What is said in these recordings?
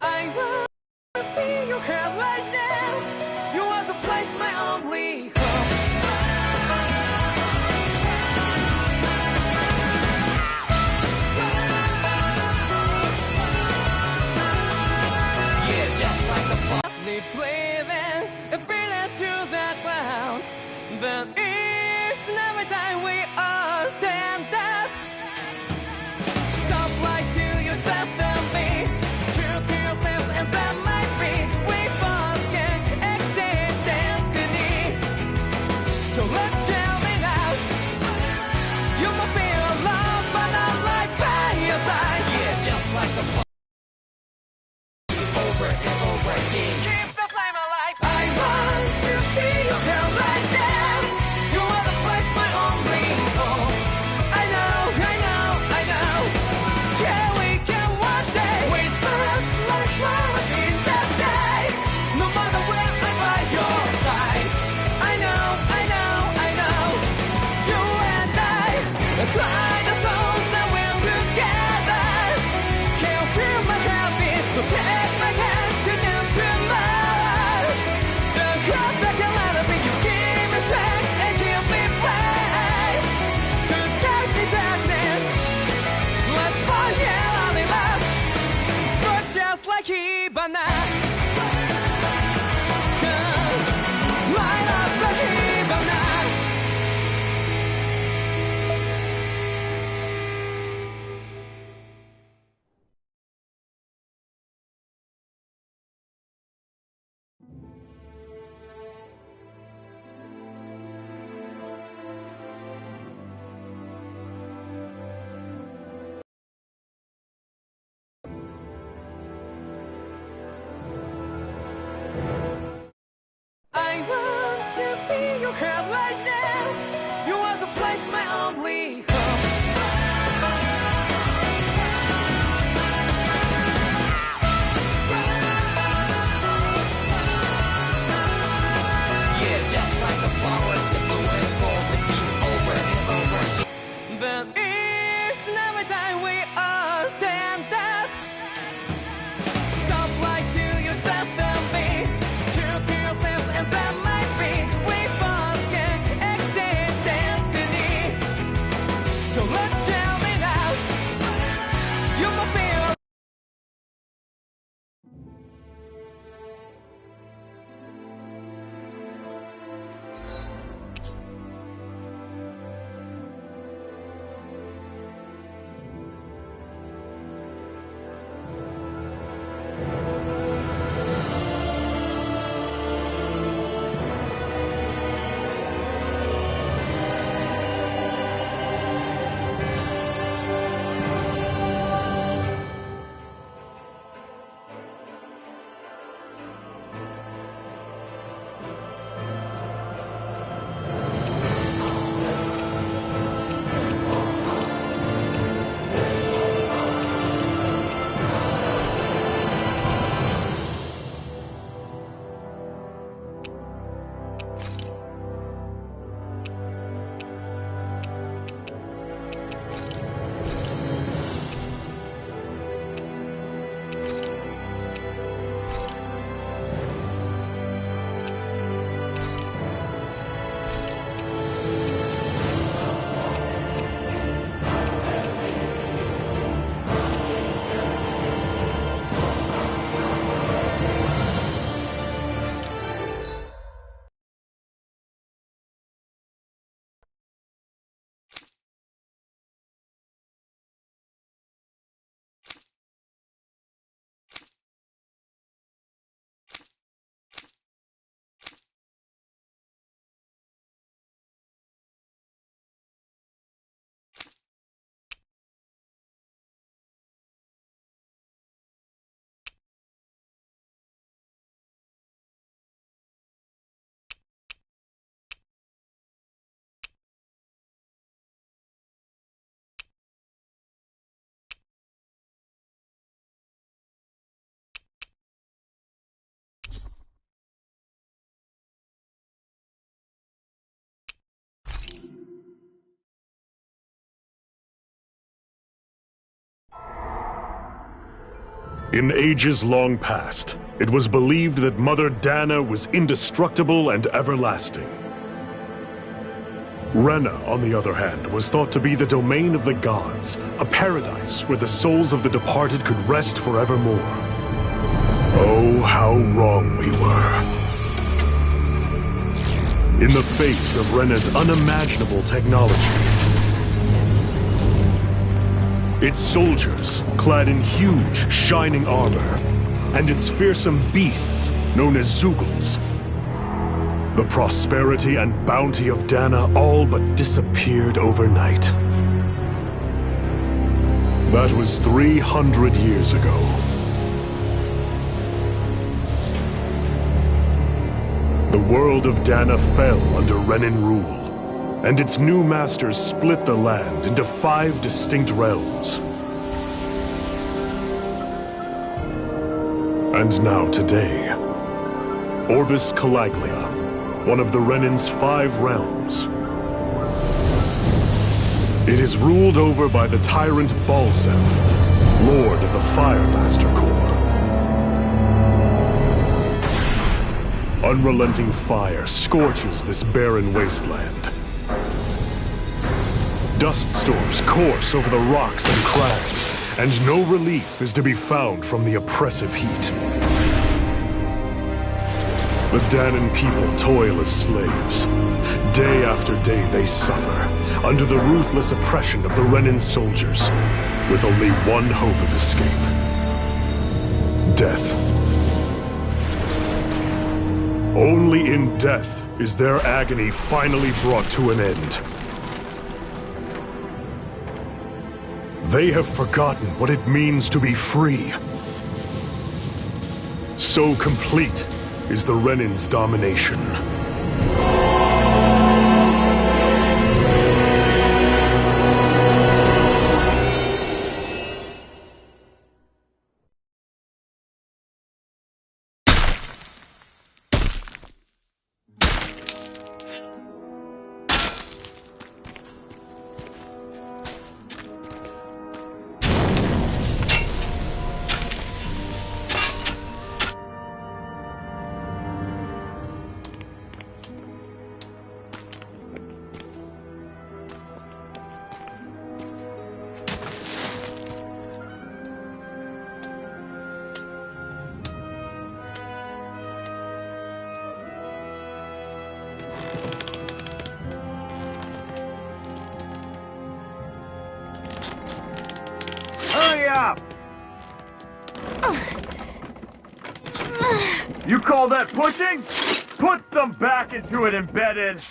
I want to feel your hair right now. You are the place, my only home. Yeah, just like the fun. They breathing and breathing to the ground. But each and every time we all stand up, stop like to yourself and me, true to yourself, and that might be we both can exist destiny. So let's shout it out. You will feel love, but not like by your side. Yeah, just like the fun. Over and over again. Keep the flame alive. I want to see you feel right now. In ages long past, it was believed that Mother Dana was indestructible and everlasting. Rena, on the other hand, was thought to be the domain of the gods, a paradise where the souls of the departed could rest forevermore. Oh, how wrong we were. In the face of Rena's unimaginable technology, its soldiers, clad in huge, shining armor, and its fearsome beasts, known as Zeugles, the prosperity and bounty of Dana all but disappeared overnight. That was 300 years ago. The world of Dana fell under Renan rule, and its new masters split the land into 5 distinct realms. And now today, Orbis Calaglia, one of the Renan's 5 realms. It is ruled over by the tyrant Balseph, Lord of the Firemaster Corps. Unrelenting fire scorches this barren wasteland. Dust storms course over the rocks and crags, and no relief is to be found from the oppressive heat. The Danan people toil as slaves. Day after day they suffer, under the ruthless oppression of the Renan soldiers, with only one hope of escape: death. Only in death is their agony finally brought to an end. They have forgotten what it means to be free. So complete is the Renan's domination. You call that pushing? Put some back into it, embedded!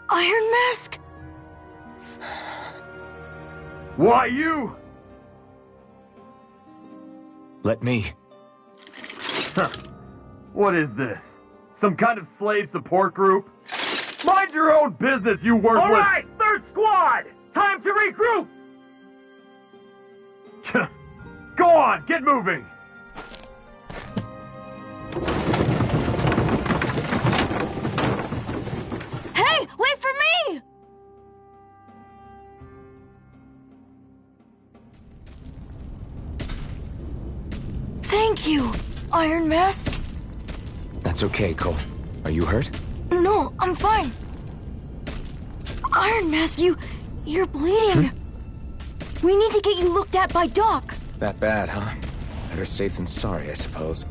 Iron Mask? Why you? Let me. Huh. What is this? Some kind of slave support group? Mind your own business, you worthless— All right, third squad! Time to regroup! Go on, get moving! Hey, wait for me! Thank you, Iron Mask. That's okay, Cole. Are you hurt? No, I'm fine. Iron Mask, you're bleeding. We need to get you looked at by Doc. That bad, huh? Better safe than sorry, I suppose.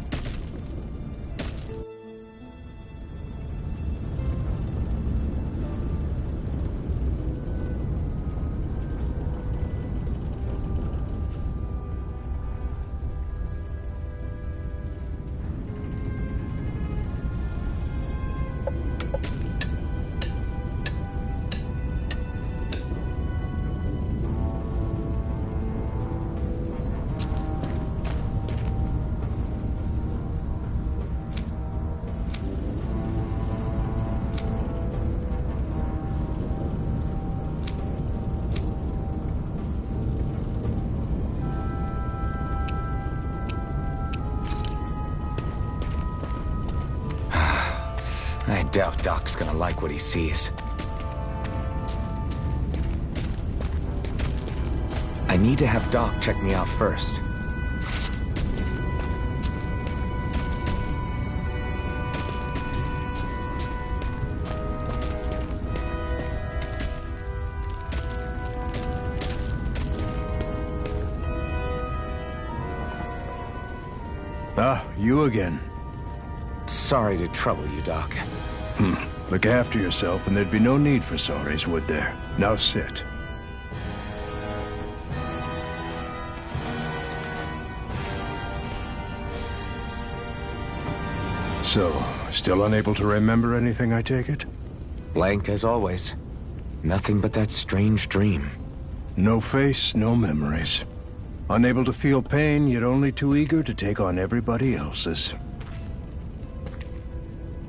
doubt Doc's gonna like what he sees. I need to have Doc check me out first. Ah, you again. Sorry to trouble you, Doc. Look after yourself and there'd be no need for sorries, would there? Now sit. So, still unable to remember anything, I take it? Blank as always. Nothing but that strange dream. No face, no memories. Unable to feel pain, yet only too eager to take on everybody else's.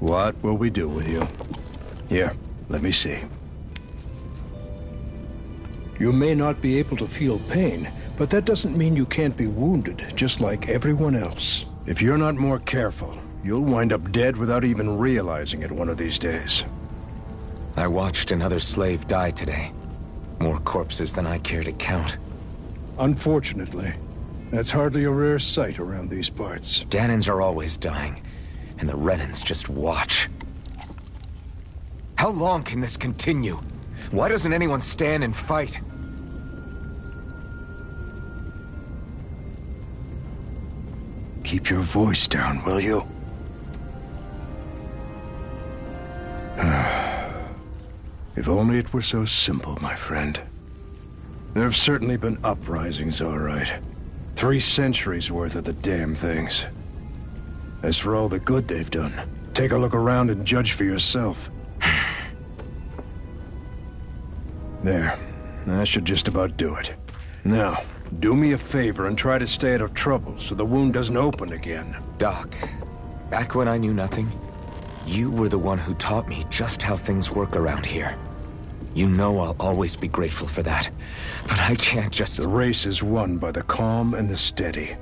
What will we do with you? Here, let me see. You may not be able to feel pain, but that doesn't mean you can't be wounded, just like everyone else. If you're not more careful, you'll wind up dead without even realizing it one of these days. I watched another slave die today. More corpses than I care to count. Unfortunately, that's hardly a rare sight around these parts. Dahnans are always dying, and the Renans just watch. How long can this continue? Why doesn't anyone stand and fight? Keep your voice down, will you? If only it were so simple, my friend. There have certainly been uprisings, all right. 3 centuries worth of the damn things. As for all the good they've done, take a look around and judge for yourself. There. That should just about do it. Now, do me a favor and try to stay out of trouble so the wound doesn't open again. Doc, back when I knew nothing, you were the one who taught me just how things work around here. You know I'll always be grateful for that, but I can't just... The race is won by the calm and the steady.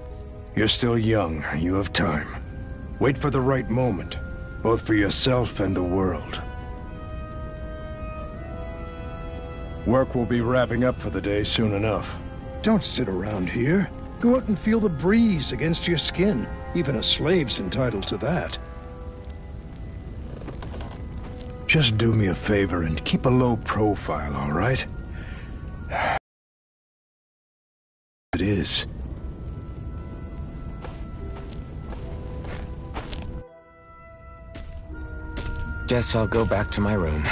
You're still young, you have time. Wait for the right moment, both for yourself and the world. Work will be wrapping up for the day soon enough. Don't sit around here. Go out and feel the breeze against your skin. Even a slave's entitled to that. Just do me a favor and keep a low profile, all right? It is. Guess I'll go back to my room.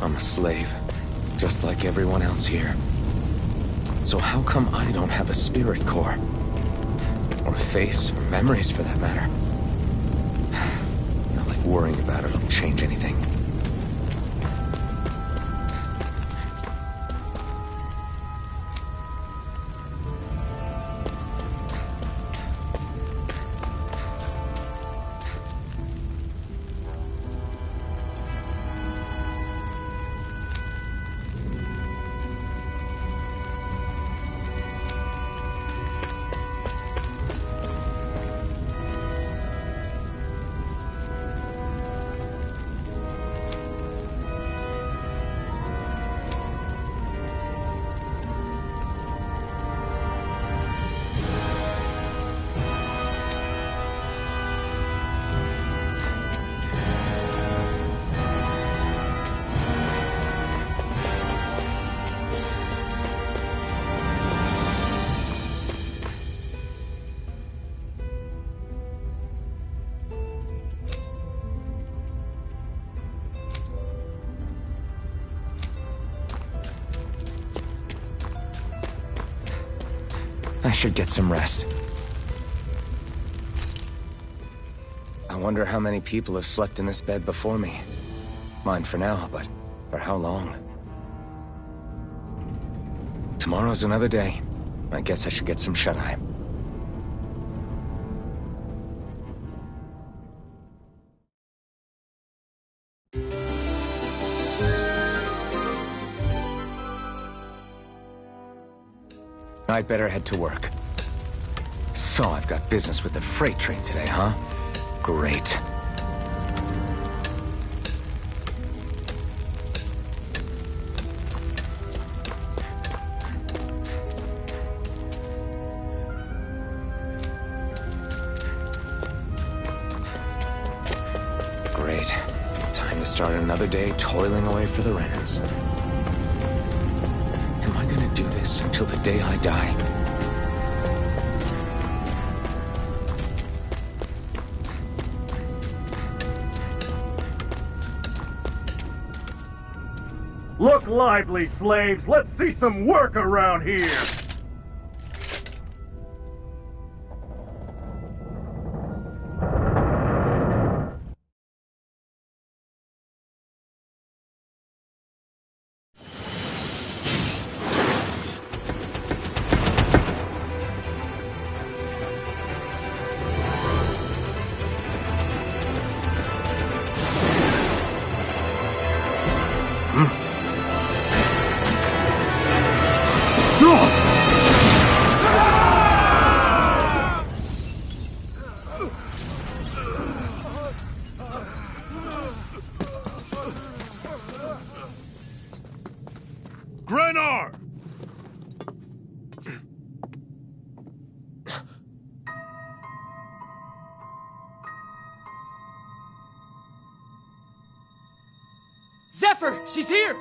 I'm a slave, just like everyone else here. So how come I don't have a spirit core? Or a face, or memories for that matter? Not like worrying about it'll change anything. I should get some rest. I wonder how many people have slept in this bed before me. Mine for now, but for how long? Tomorrow's another day. I guess I should get some shut-eye. I'd better head to work. So I've got business with the freight train today, huh? Great. Great. Time to start another day toiling away for the Renans. Am I gonna do this until the day I die? Look lively, slaves! Let's see some work around here! Grenar! Zephyr! She's here!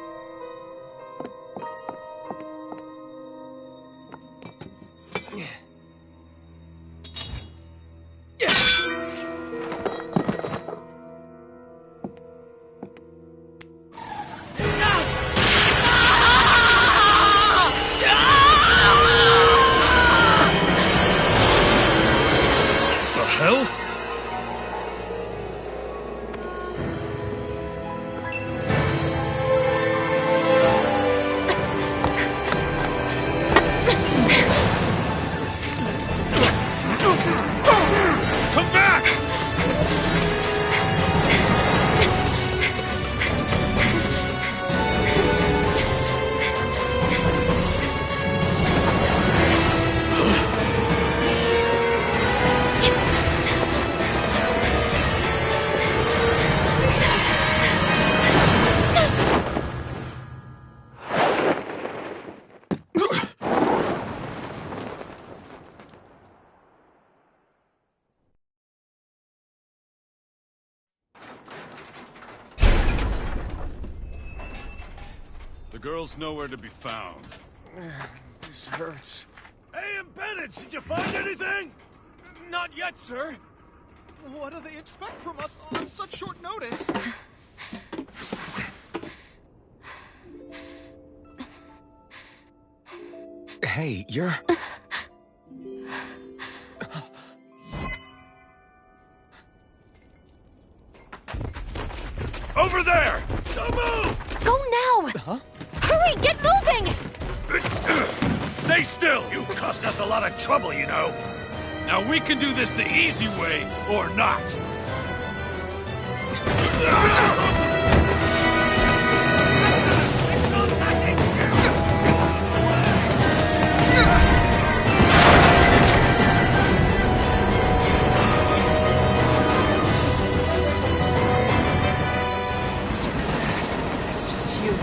Come back! The girl's nowhere to be found. This hurts. Hey, Embedded, did you find anything? Not yet, sir. What do they expect from us on such short notice? Hey, you're... Over there! Don't move! Go now! Huh? Hurry, get moving! Stay still! You caused us a lot of trouble, you know. Now we can do this the easy way, or not. It's just you.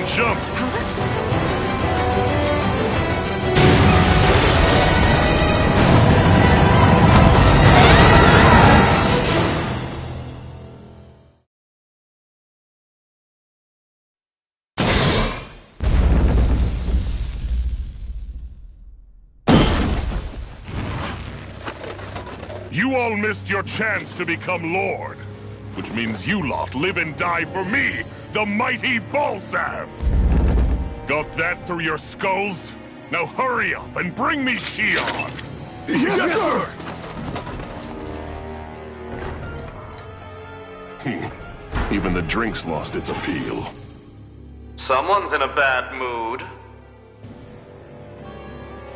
can jump! You all missed your chance to become Lord. Which means you lot live and die for me, the mighty Balsav! Got that through your skulls? Now hurry up and bring me Shion! Yes, sir! Even the drink's lost its appeal. Someone's in a bad mood.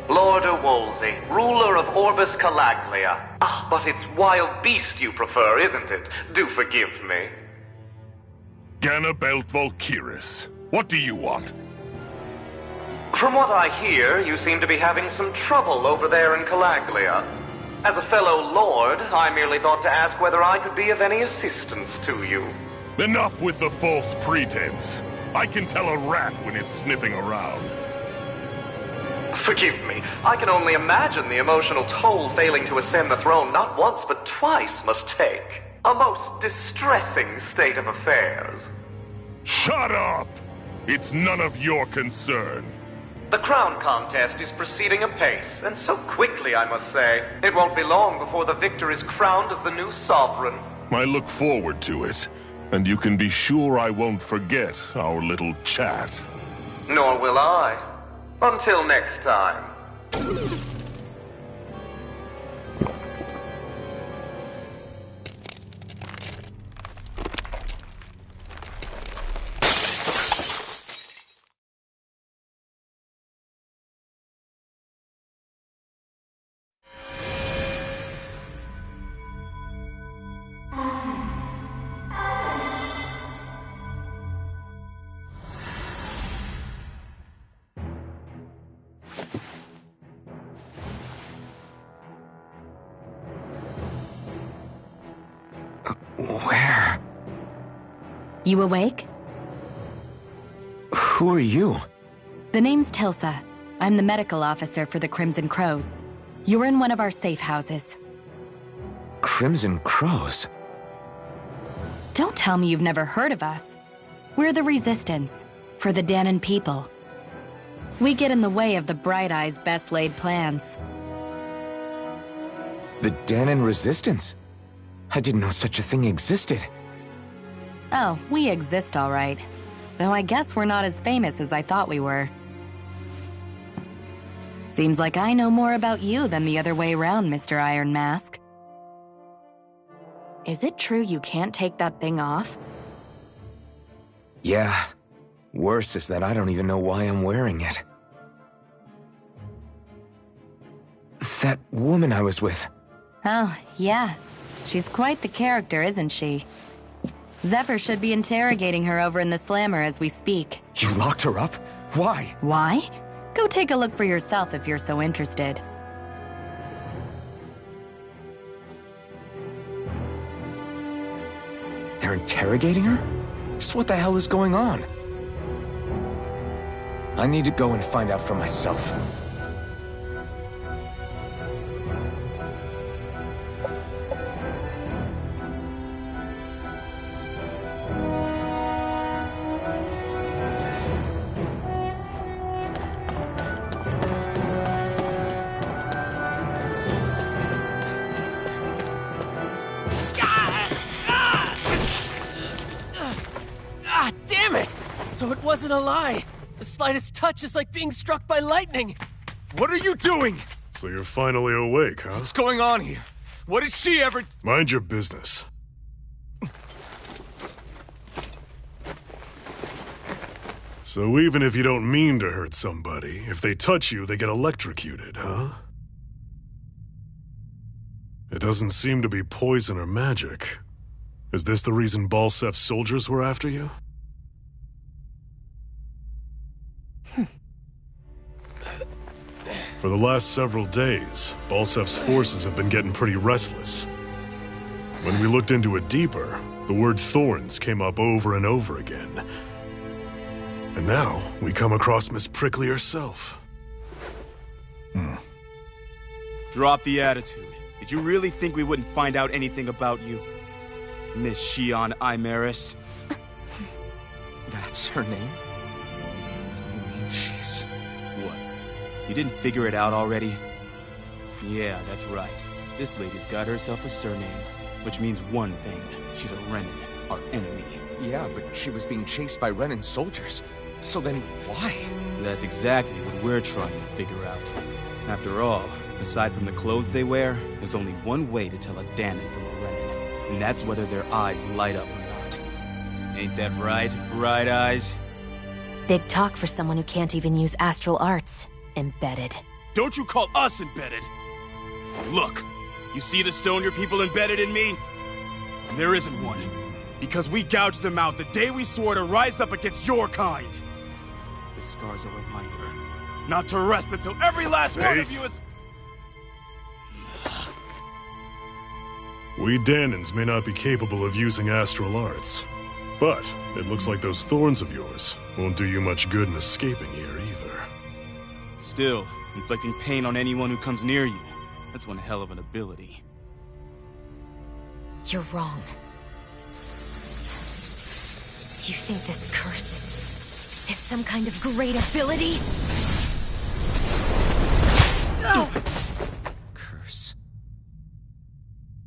Lord Wolsey, ruler of Orbis Calaglia. Ah, but it's wild beast you prefer, isn't it? Do forgive me. Ganabelt Volkiris, what do you want? From what I hear, you seem to be having some trouble over there in Calaglia. As a fellow lord, I merely thought to ask whether I could be of any assistance to you. Enough with the false pretense. I can tell a rat when it's sniffing around. Forgive me. I can only imagine the emotional toll failing to ascend the throne not once but twice must take. A most distressing state of affairs. Shut up! It's none of your concern. The crown contest is proceeding apace, and so quickly, I must say. It won't be long before the victor is crowned as the new sovereign. I look forward to it, and you can be sure I won't forget our little chat. Nor will I. Until next time. Where? You awake? Who are you? The name's Tilsa. I'm the medical officer for the Crimson Crows. You're in one of our safe houses. Crimson Crows? Don't tell me you've never heard of us. We're the Resistance, for the Dahnan people. We get in the way of the Bright Eye's best-laid plans. The Dahnan Resistance? I didn't know such a thing existed. Oh, we exist all right. Though I guess we're not as famous as I thought we were. Seems like I know more about you than the other way around, Mr. Iron Mask. Is it true you can't take that thing off? Yeah. Worse is that I don't even know why I'm wearing it. That woman I was with. Oh, yeah. She's quite the character, isn't she? Zephyr should be interrogating her over in the Slammer as we speak. You locked her up? Why? Why? Go take a look for yourself if you're so interested. They're interrogating her? Just what the hell is going on? I need to go and find out for myself. Ah, damn it! So it wasn't a lie. The slightest touch is like being struck by lightning. What are you doing? So you're finally awake, huh? What's going on here? What did she ever... Mind your business. So even if you don't mean to hurt somebody, if they touch you, they get electrocuted, huh? It doesn't seem to be poison or magic. Is this the reason Balsef's soldiers were after you? For the last several days, Balsef's forces have been getting pretty restless. When we looked into it deeper, the word thorns came up over and over again. And now, we come across Miss Prickly herself. Drop the attitude. Did you really think we wouldn't find out anything about you? Miss Shion Imaris? That's her name? You mean she's... What? You didn't figure it out already? Yeah, that's right. This lady's got herself a surname, which means one thing. She's a Renin, our enemy. Yeah, but she was being chased by Renin soldiers. So then, why? That's exactly what we're trying to figure out. After all, aside from the clothes they wear, there's only one way to tell a Danon from a Renin, and that's whether their eyes light up or not. Ain't that right, Bright Eyes? Big talk for someone who can't even use astral arts. Embedded. Don't you call us embedded! Look, you see the stone your people embedded in me? There isn't one. Because we gouged them out the day we swore to rise up against your kind. This scar's a reminder. Not to rest until every last one of you is... We Danons may not be capable of using astral arts, but it looks like those thorns of yours won't do you much good in escaping here either. Still, inflicting pain on anyone who comes near you, that's one hell of an ability. You're wrong. You think this curse is some kind of great ability? No! Curse.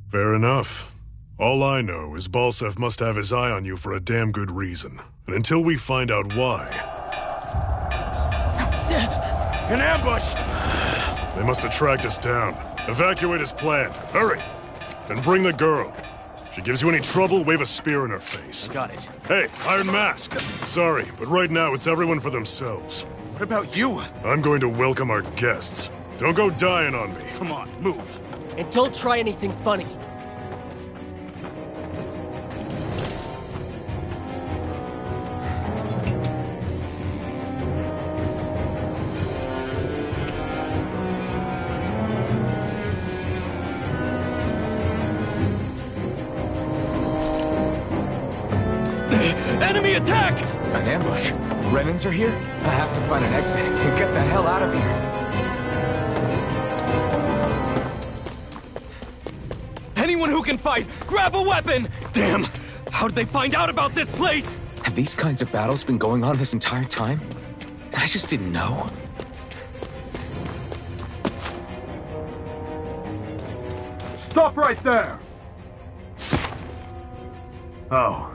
Fair enough. All I know is Balsev must have his eye on you for a damn good reason. And until we find out why... An ambush! They must have tracked us down. Evacuate as planned. Hurry! And bring the girl. She gives you any trouble, wave a spear in her face. Got it. Hey, Iron Mask. Sorry, but right now it's everyone for themselves. What about you? I'm going to welcome our guests. Don't go dying on me. Come on, move. And don't try anything funny. Enemy attack! An ambush? Renins are here? I have to find an exit and get the hell out of here. Anyone who can fight, grab a weapon! Damn! How did they find out about this place? Have these kinds of battles been going on this entire time? And I just didn't know? Stop right there! Oh,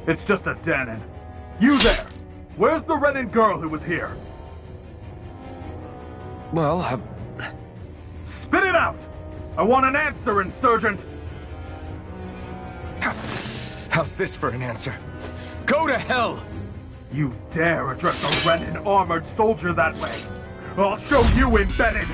it's just a Danon. You there! Where's the Renin girl who was here? Well, Spit it out! I want an answer, Insurgent! How's this for an answer? Go to hell! You dare address a Renin armored soldier that way? I'll show you, Embedded!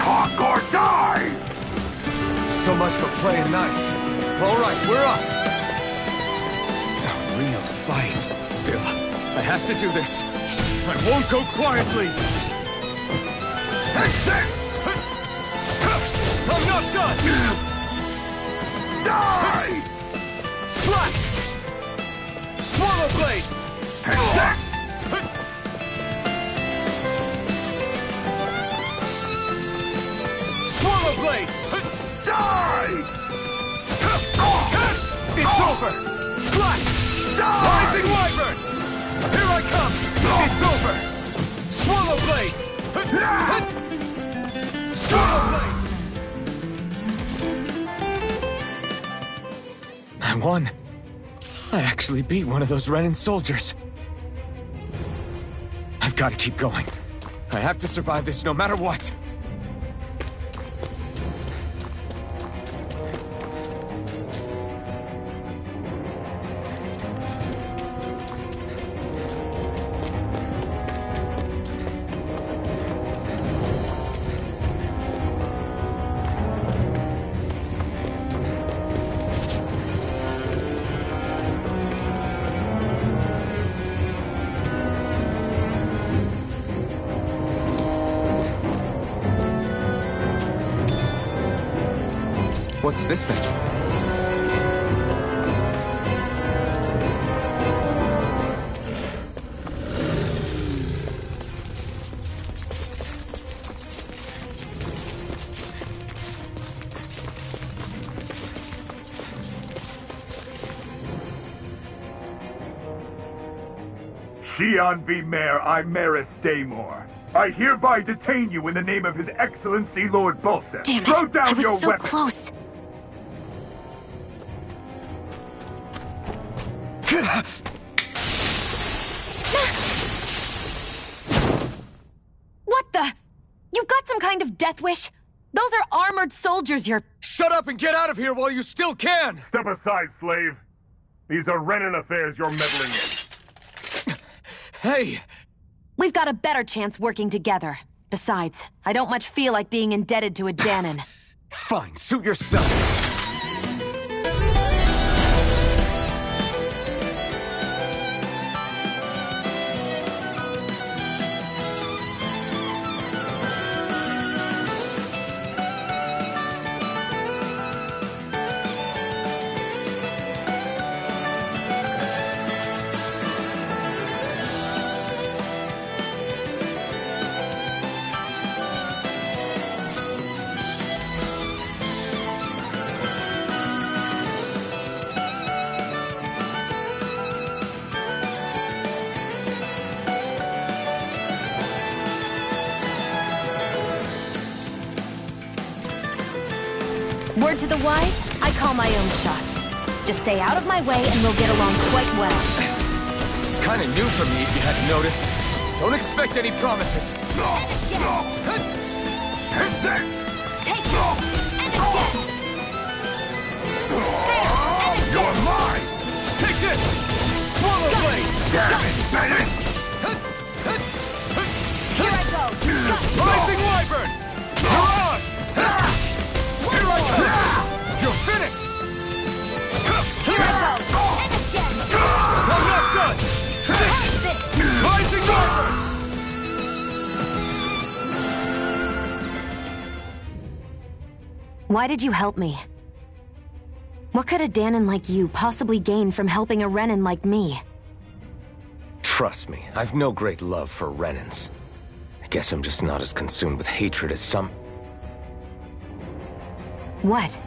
Talk or die! So much for playing nice. All right, we're up. A real fight. Still, I have to do this. I won't go quietly! I'm not done! Die! Slice! Swallow blade! Swallow blade! Die! It's over! Slash! Rising Wyvern! Here I come! It's over! Swallow blade! Swallow blade! I won. I actually beat one of those Renin soldiers. I've got to keep going. I have to survive this no matter what. What's this thing? Xi'an V. Mayor, I'm Maris Daymore. I hereby detain you in the name of His Excellency Lord Bulseth. Damn it! Throw down I was your so weapon. close. What the? You've got some kind of death wish? Those are armored soldiers you're... Shut up and get out of here while you still can! Step aside, slave. These are Renan affairs you're meddling in. Hey! We've got a better chance working together. Besides, I don't much feel like being indebted to a Dahnan. Fine, suit yourself. Word to the wise, I call my own shots. Just stay out of my way and we'll get along quite well. It's kind of new for me if you hadn't noticed. Don't expect any promises. Take it! And again! There! And again! You're mine! Take this! Swallow blade! Damn it, Bennett! Here I go! Rising Wyvern! Mirage! Here I come! You're finished! Here I go! And again! I'm not done! Take this! Rising Wyvern! Why did you help me? What could a Dahnan like you possibly gain from helping a Renan like me? Trust me, I've no great love for Renans. I guess I'm just not as consumed with hatred as some... What?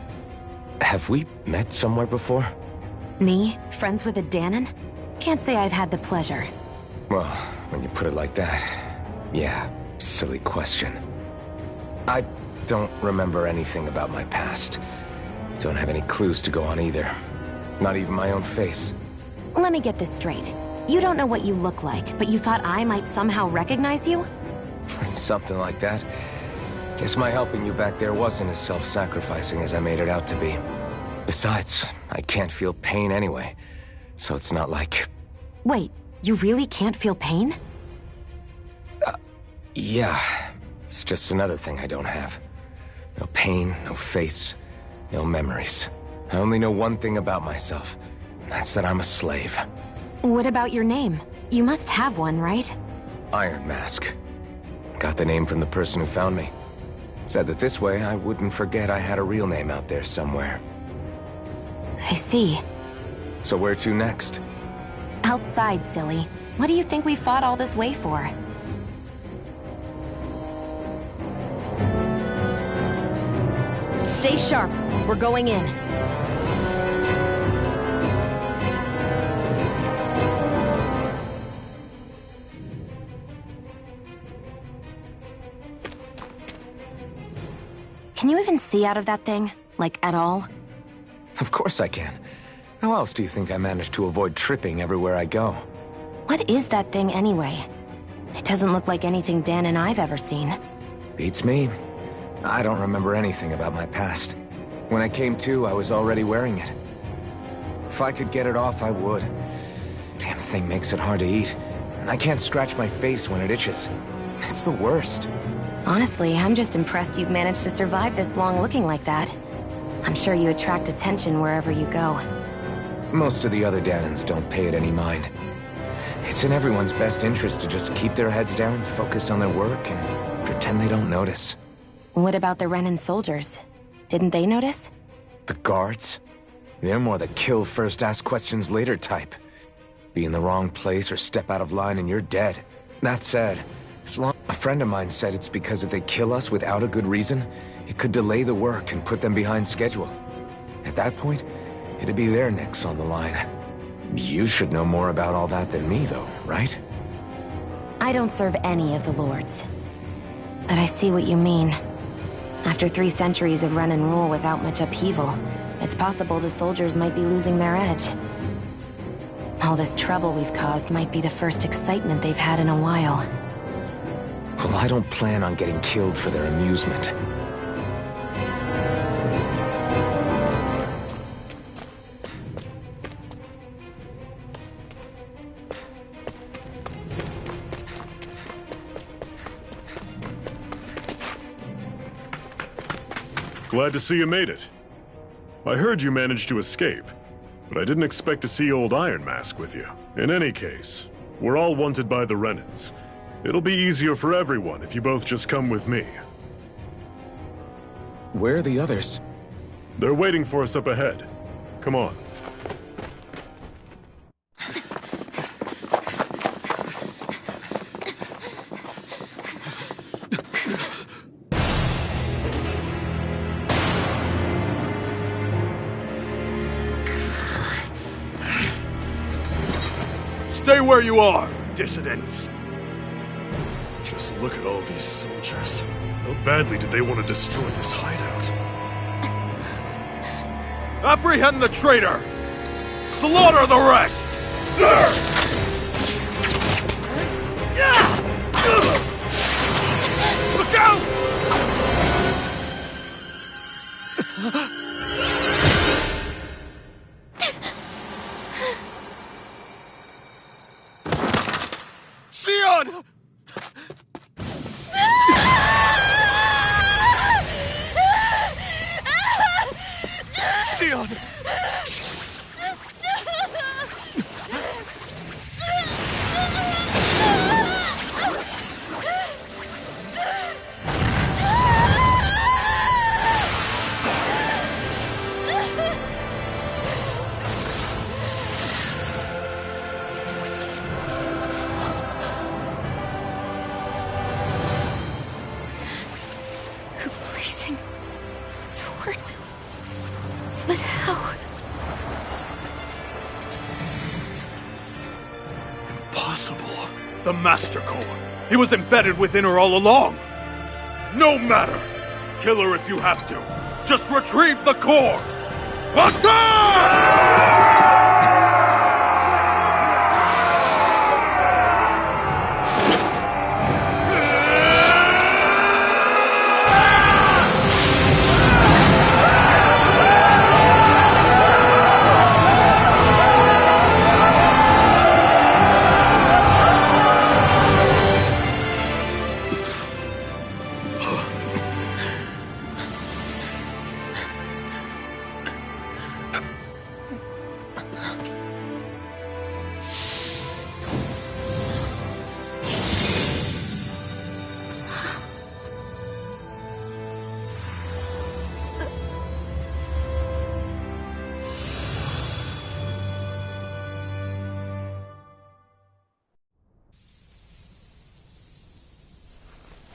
Have we met somewhere before? Me? Friends with a Dahnan? Can't say I've had the pleasure. Well, when you put it like that, yeah, silly question. I don't remember anything about my past. Don't have any clues to go on either. Not even my own face. Let me get this straight. You don't know what you look like, but you thought I might somehow recognize you? Something like that. Guess my helping you back there wasn't as self-sacrificing as I made it out to be. Besides, I can't feel pain anyway, so it's not like... Wait, you really can't feel pain? Yeah. It's just another thing I don't have. No pain, no face, no memories. I only know one thing about myself, and that's that I'm a slave. What about your name? You must have one, right? Iron Mask. Got the name from the person who found me. Said that this way I wouldn't forget I had a real name out there somewhere. I see. So where to next? Outside, silly. What do you think we fought all this way for? Stay sharp. We're going in. Can you even see out of that thing? Like, at all? Of course I can. How else do you think I managed to avoid tripping everywhere I go? What is that thing anyway? It doesn't look like anything Dan and I've ever seen. Beats me. I don't remember anything about my past. When I came to, I was already wearing it. If I could get it off, I would. Damn thing makes it hard to eat. And I can't scratch my face when it itches. It's the worst. Honestly, I'm just impressed you've managed to survive this long looking like that. I'm sure you attract attention wherever you go. Most of the other Danans don't pay it any mind. It's in everyone's best interest to just keep their heads down, focus on their work, and pretend they don't notice. What about the Renan soldiers? Didn't they notice? The guards? They're more the kill first, ask questions later type. Be in the wrong place or step out of line and you're dead. That said, a friend of mine said it's because if they kill us without a good reason, it could delay the work and put them behind schedule. At that point, it'd be their necks on the line. You should know more about all that than me, though, right? I don't serve any of the lords. But I see what you mean. After 3 centuries of run and rule without much upheaval, it's possible the soldiers might be losing their edge. All this trouble we've caused might be the first excitement they've had in a while. Well, I don't plan on getting killed for their amusement. Glad to see you made it. I heard you managed to escape, but I didn't expect to see old Iron Mask with you. In any case, we're all wanted by the Renans. It'll be easier for everyone if you both just come with me. Where are the others? They're waiting for us up ahead. Come on. Stay where you are, dissidents. Just look at all these soldiers. How badly did they want to destroy this hideout? Apprehend the traitor! Slaughter the rest! Look out! Sion! Sion! A blazing sword. But how? Impossible. The Master Core. He was embedded within her all along. No matter. Kill her if you have to. Just retrieve the core. Attack!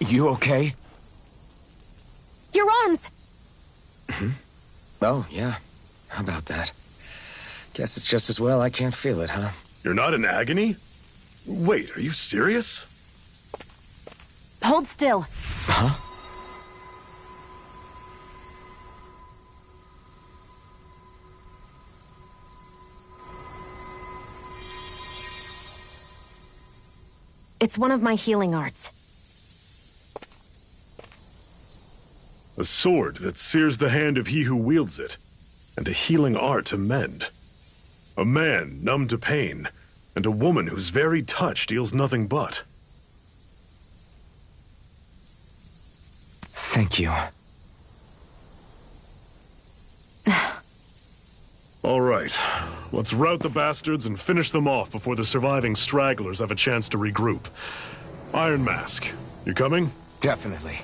You okay? Your arms! Oh, yeah. How about that? Guess it's just as well I can't feel it, huh? You're not in agony? Wait, are you serious? Hold still. Huh? It's one of my healing arts. A sword that sears the hand of he who wields it, and a healing art to mend. A man numb to pain, and a woman whose very touch deals nothing but. Thank you. All right, let's rout the bastards and finish them off before the surviving stragglers have a chance to regroup. Iron Mask, you coming? Definitely.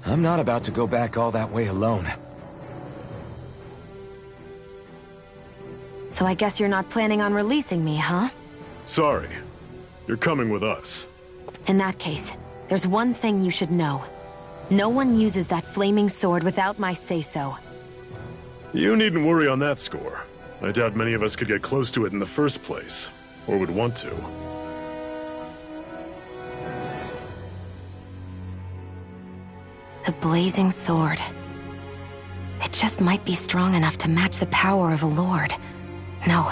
I'm not about to go back all that way alone. So I guess you're not planning on releasing me, huh? Sorry. You're coming with us. In that case, there's one thing you should know. No one uses that flaming sword without my say-so. You needn't worry on that score. I doubt many of us could get close to it in the first place, or would want to. The blazing sword. It just might be strong enough to match the power of a lord. No,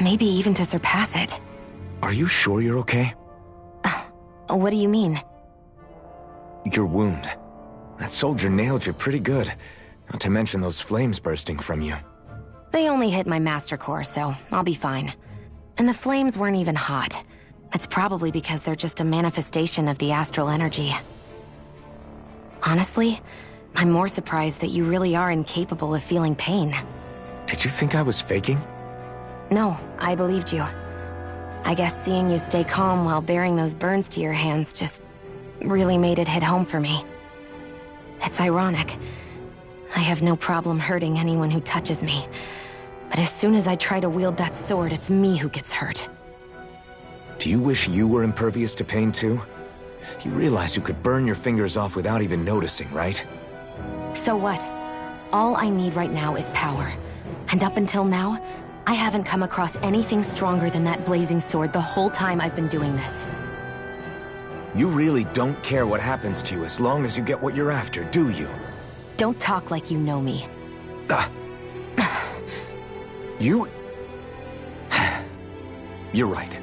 maybe even to surpass it. Are you sure you're okay? What do you mean? Your wound. That soldier nailed you pretty good. Not to mention those flames bursting from you. They only hit my master core, so I'll be fine. And the flames weren't even hot. It's probably because they're just a manifestation of the astral energy. Honestly, I'm more surprised that you really are incapable of feeling pain. Did you think I was faking? No, I believed you. I guess seeing you stay calm while bearing those burns to your hands just really made it hit home for me. It's ironic. I have no problem hurting anyone who touches me. But as soon as I try to wield that sword, it's me who gets hurt. Do you wish you were impervious to pain too? You realize you could burn your fingers off without even noticing, right? So what? All I need right now is power. And up until now, I haven't come across anything stronger than that blazing sword the whole time I've been doing this. You really don't care what happens to you as long as you get what you're after, do you? Don't talk like you know me. You... You're right.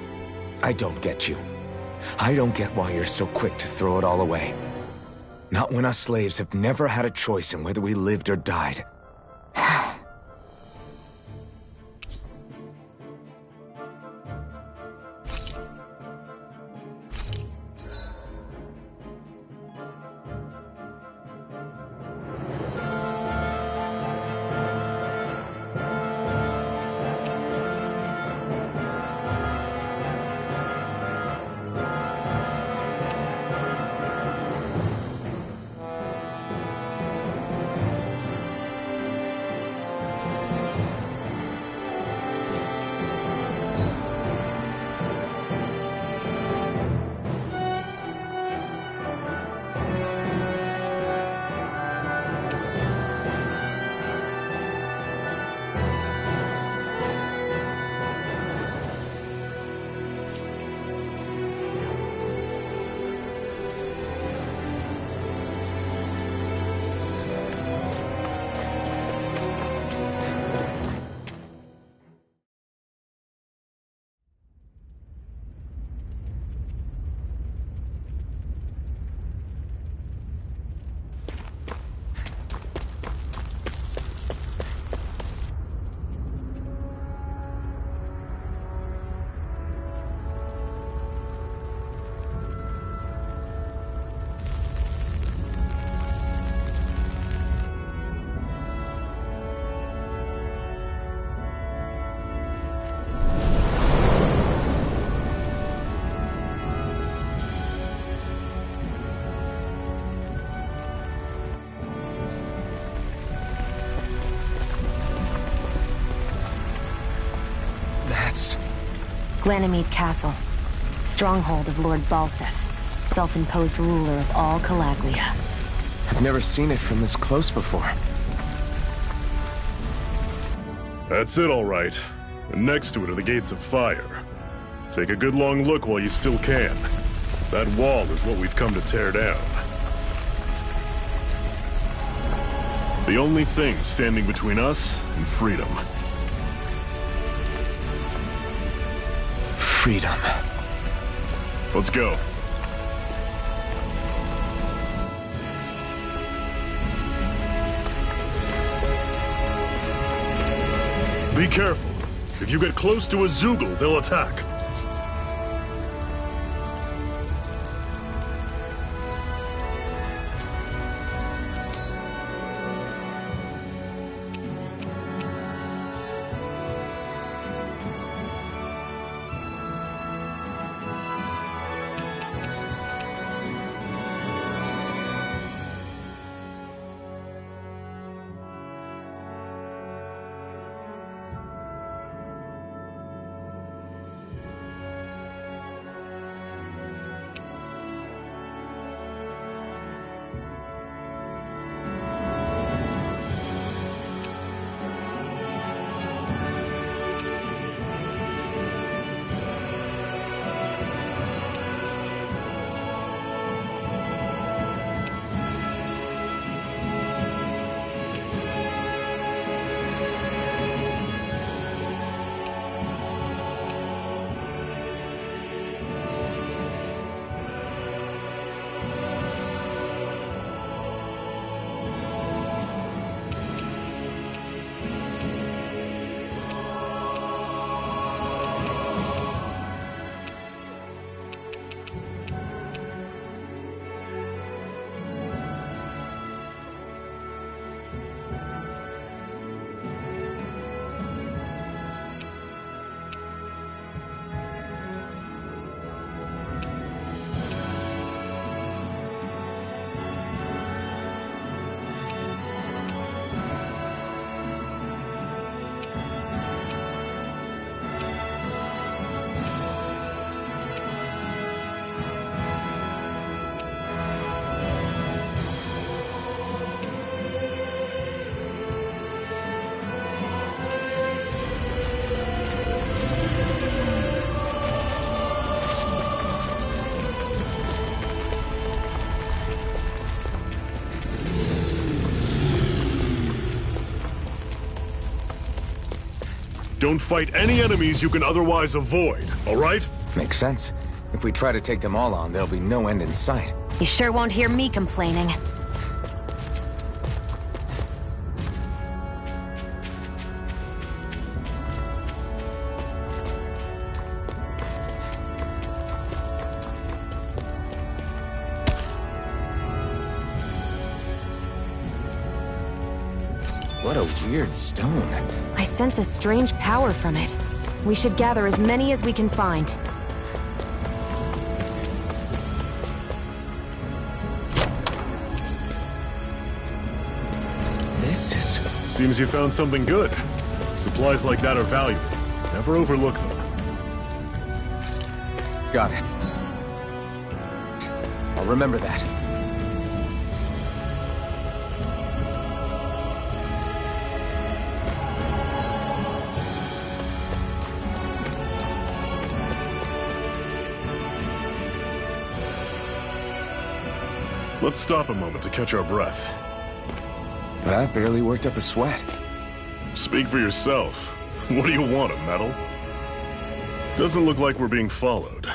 I don't get you. I don't get why you're so quick to throw it all away. Not when us slaves have never had a choice in whether we lived or died. Ganymede Castle, stronghold of Lord Balseph, self-imposed ruler of all Calaglia. I've never seen it from this close before. That's it, all right. And next to it are the Gates of Fire. Take a good long look while you still can. That wall is what we've come to tear down. The only thing standing between us and freedom. Freedom. Let's go. Be careful. If you get close to a Zoogle, they'll attack. Don't fight any enemies you can otherwise avoid, all right? Makes sense. If we try to take them all on, there'll be no end in sight. You sure won't hear me complaining. What a weird stone. I sense a strange power from it. We should gather as many as we can find. This is... Seems you found something good. Supplies like that are valuable. Never overlook them. Got it. I'll remember that. Let's stop a moment to catch our breath. But I've barely worked up a sweat. Speak for yourself. What do you want, a medal? Doesn't look like we're being followed.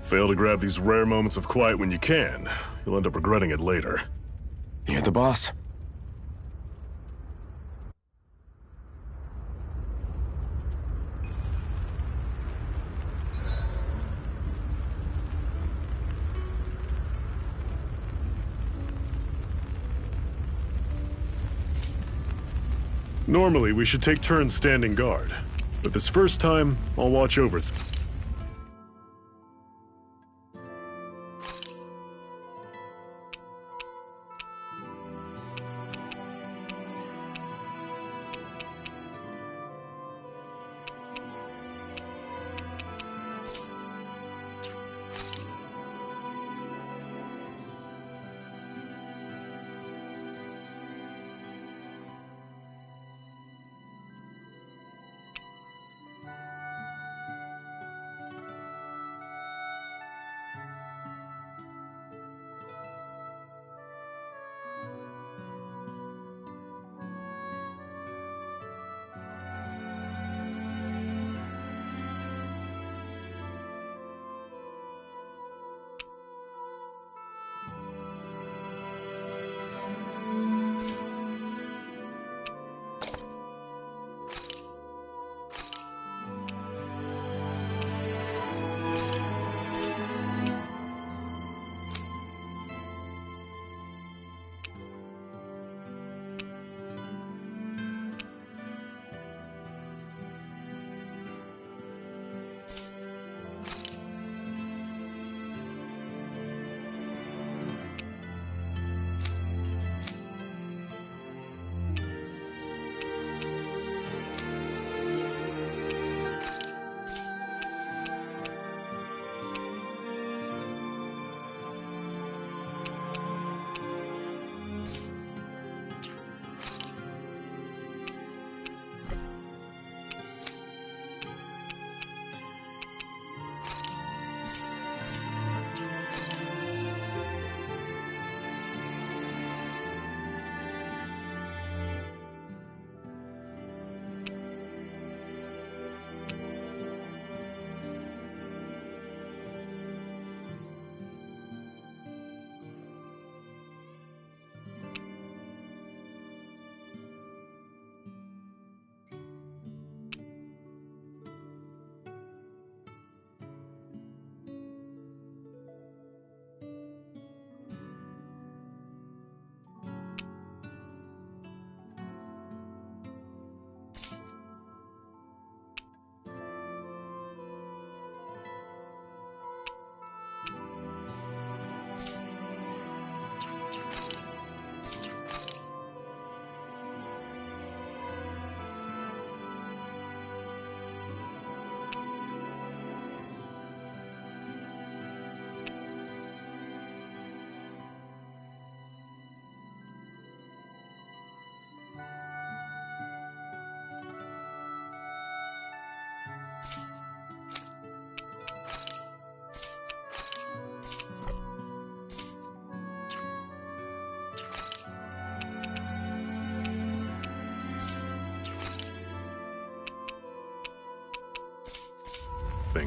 Fail to grab these rare moments of quiet when you can. You'll end up regretting it later. You're the boss. Normally, we should take turns standing guard. But this first time, I'll watch over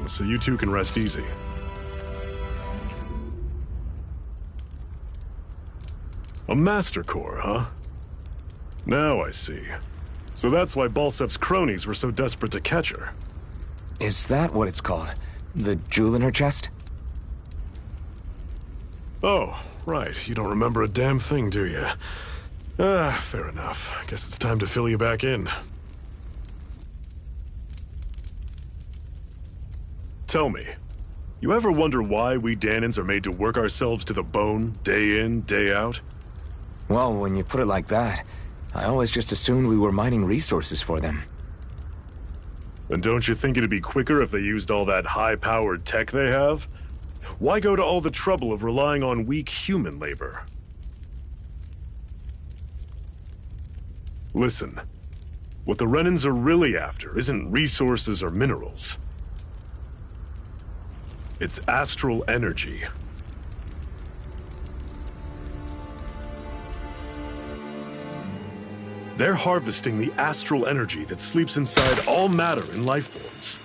So you two can rest easy. A Master Core, huh? Now I see. So that's why Balsef's cronies were so desperate to catch her. Is that what it's called? The jewel in her chest? Oh, right. You don't remember a damn thing, do you? Fair enough. Guess it's time to fill you back in. Tell me, you ever wonder why we Dahnans are made to work ourselves to the bone, day in, day out? Well, when you put it like that, I always just assumed we were mining resources for them. And don't you think it'd be quicker if they used all that high-powered tech they have? Why go to all the trouble of relying on weak human labor? Listen, what the Renans are really after isn't resources or minerals. It's astral energy. They're harvesting the astral energy that sleeps inside all matter in life forms.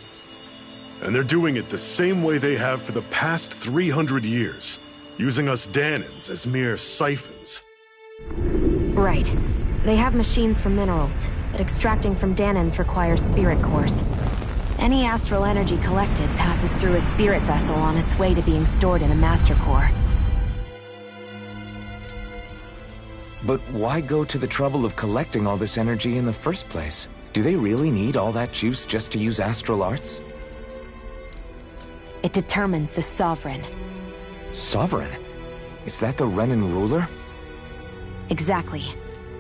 And they're doing it the same way they have for the past 300 years, using us Dahnans as mere siphons. Right. They have machines for minerals, but extracting from Dahnans requires spirit cores. Any astral energy collected passes through a spirit vessel on its way to being stored in a master core. But why go to the trouble of collecting all this energy in the first place? Do they really need all that juice just to use astral arts? It determines the Sovereign. Sovereign? Is that the Renan ruler? Exactly.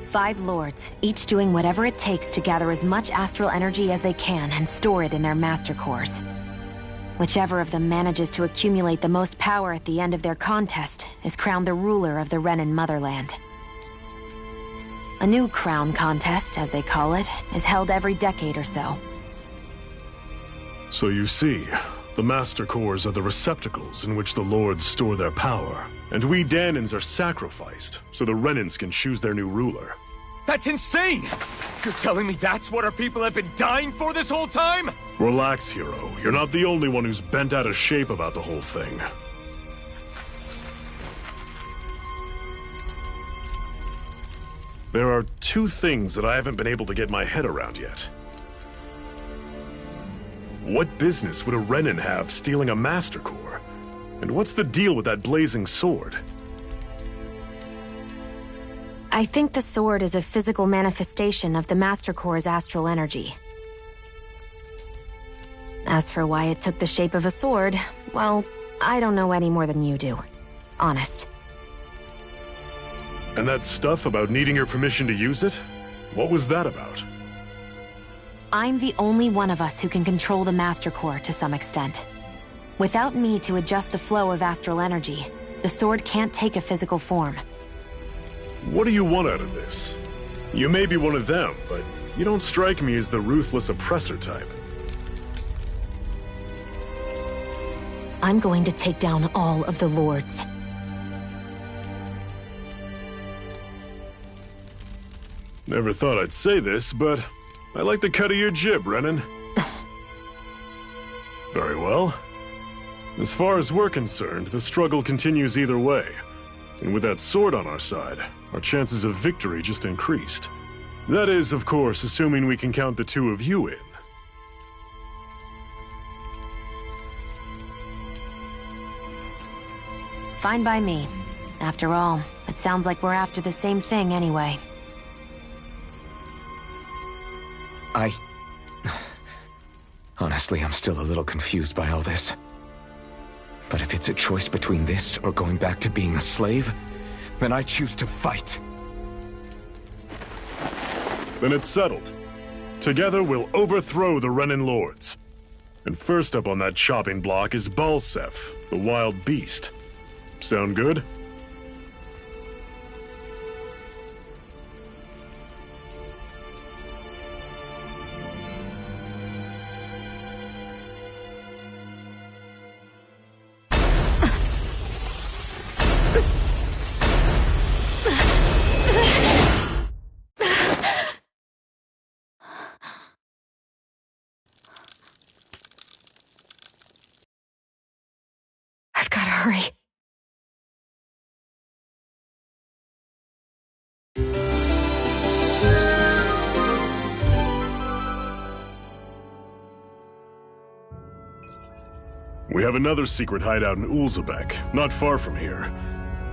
5 lords, each doing whatever it takes to gather as much astral energy as they can and store it in their master cores. Whichever of them manages to accumulate the most power at the end of their contest is crowned the ruler of the Renan motherland. A new crown contest, as they call it, is held every decade or so. So you see, the Master Cores are the receptacles in which the Lords store their power. And we Dahnans are sacrificed, so the Renans can choose their new ruler. That's insane! You're telling me that's what our people have been dying for this whole time? Relax, hero. You're not the only one who's bent out of shape about the whole thing. There are 2 things that I haven't been able to get my head around yet. What business would a Renan have stealing a Master Core? And what's the deal with that blazing sword? I think the sword is a physical manifestation of the Master Core's astral energy. As for why it took the shape of a sword, well, I don't know any more than you do. Honest. And that stuff about needing your permission to use it? What was that about? I'm the only one of us who can control the Master Core to some extent. Without me to adjust the flow of astral energy, the sword can't take a physical form. What do you want out of this? You may be one of them, but you don't strike me as the ruthless oppressor type. I'm going to take down all of the lords. Never thought I'd say this, but I like the cut of your jib, Renan. Very well. As far as we're concerned, the struggle continues either way. And with that sword on our side, our chances of victory just increased. That is, of course, assuming we can count the 2 of you in. Fine by me. After all, it sounds like we're after the same thing anyway. Honestly, I'm still a little confused by all this. But if it's a choice between this or going back to being a slave, then I choose to fight. Then it's settled. Together we'll overthrow the Renan Lords. And first up on that chopping block is Balsef, the wild beast. Sound good? hurry. We have another secret hideout in Ulzebek, not far from here.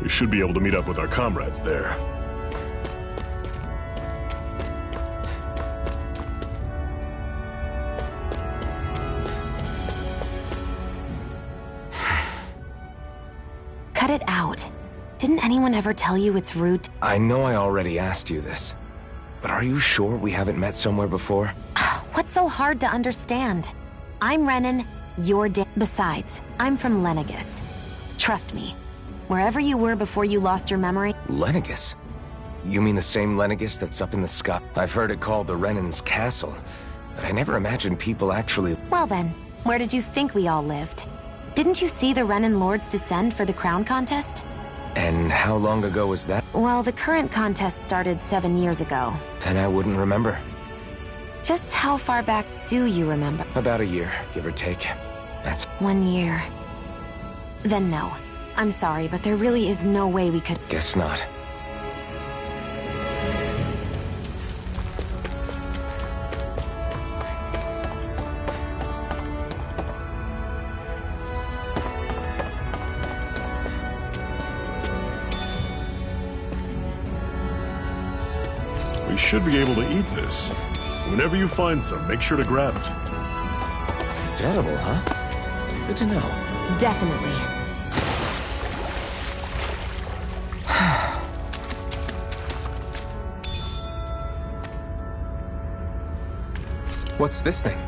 We should be able to meet up with our comrades there. Cut it out. Didn't anyone ever tell you it's rude? I know I already asked you this, but are you sure we haven't met somewhere before? What's so hard to understand? I'm Renan, you're Besides, I'm from Lenegis. Trust me, wherever you were before you lost your memory... Lenegis? You mean the same Lenegis that's up in the sky? I've heard it called the Renan's Castle, but I never imagined people actually... Well then, where did you think we all lived? Didn't you see the Renan Lords descend for the crown contest? And how long ago was that? Well, the current contest started 7 years ago. Then I wouldn't remember. Just how far back do you remember? About a year, give or take. That's... 1 year. Then no. I'm sorry, but there really is no way we could... Guess not. We should be able to eat this. Whenever you find some, make sure to grab it. It's edible, huh? Good to know. Definitely. What's this thing?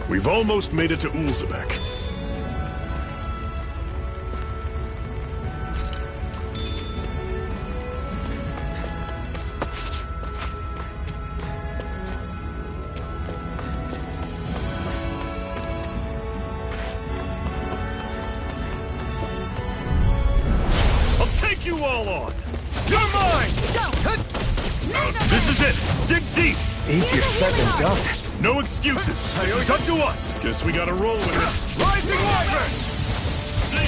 We've almost made it to Ulzebek. I'll take you all on! You're mine! This is it! Dig deep! Easier said than done. No excuses. It's up to us. Guess we gotta roll with it. Rising Wyvern!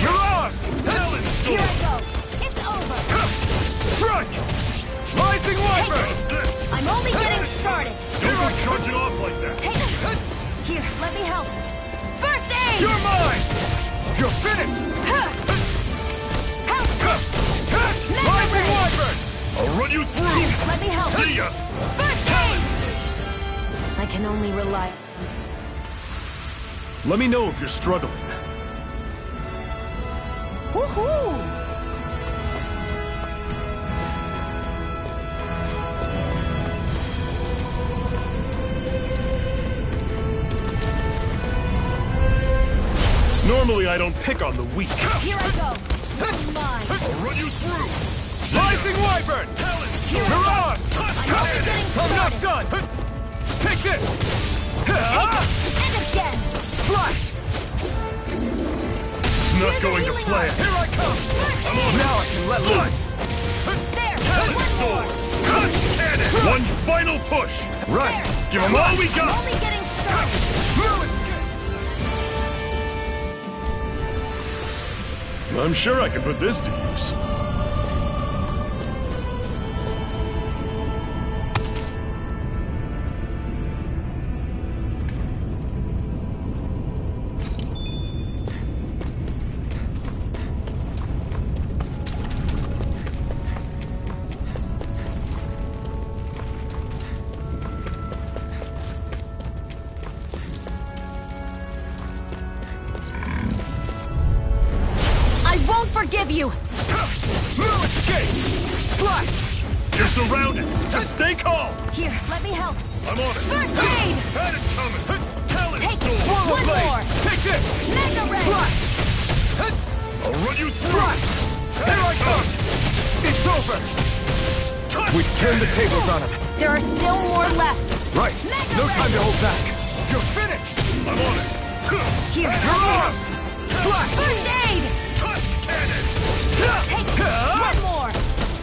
You're ours! Here I go. It's over. Strike! Rising Wyvern! I'm only getting started. Don't go charging off like that. Take it. Here, let me help. First aid! You're mine! You're finished! Rising Wyvern! I'll run you through! Here, let me help. See ya! First aid! I can only rely... Let me know if you're struggling. Woohoo! Normally I don't pick on the weak. Here I go. Mine. I'll run you through! Rising Wyvern! You're on! I'm not done! Take this! And again! Slash! It's not going to plan. Here I come! I'm on Now I can let loose! There! Talent One sword! more! Cut cannon! One final push! Right! Give them all we got! Only getting started! I'm sure I can put this to use. forgive you! No escape! Slash! You're surrounded! Just stay calm! Here, let me help. I'm on it! First aid! Had it coming! Talent Take it! sword! One more! Take this! Mega Ray! Slash! I'll run you through! Slash! Here I come! It's over! We've turned the tables on him. There are still more left. Right. Mega No Ray! time to hold back. You're finished! I'm on it! Here, let me help. Slash! First aid! Cannon! Take it! One more!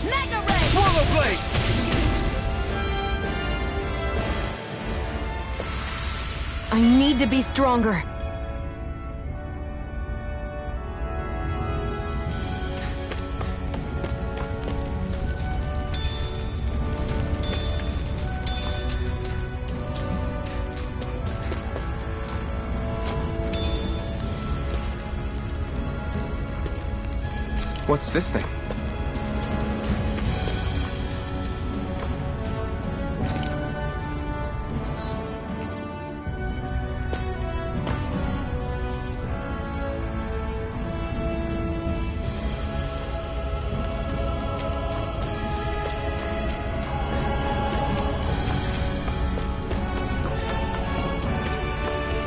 Mega Ray! Swallow blade! I need to be stronger. What's this thing?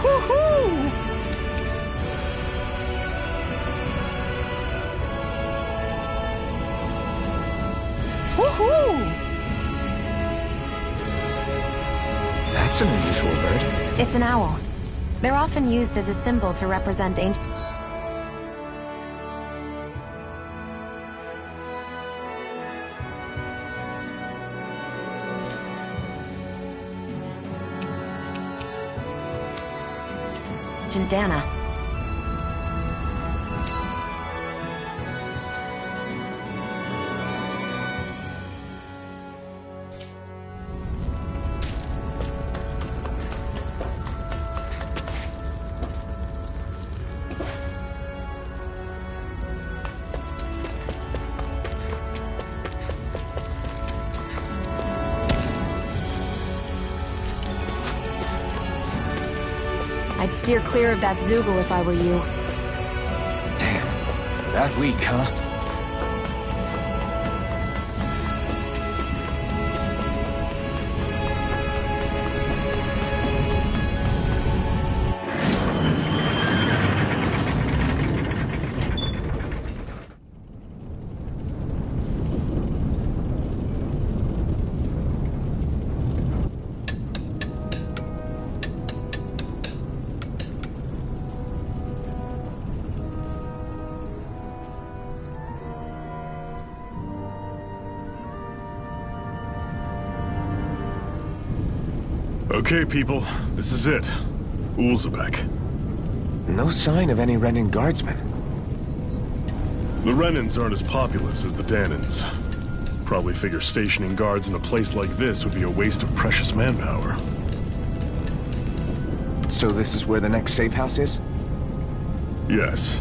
Woohoo! Woohoo! That's an unusual bird. It's an owl. They're often used as a symbol to represent ancient... Dana. I'd steer clear of that Zoogle if I were you. Damn. That weak, huh? Okay, people. This is it. Ulzebek. No sign of any Renan guardsmen. The Renans aren't as populous as the Danans. Probably figure stationing guards in a place like this would be a waste of precious manpower. So this is where the next safe house is? Yes.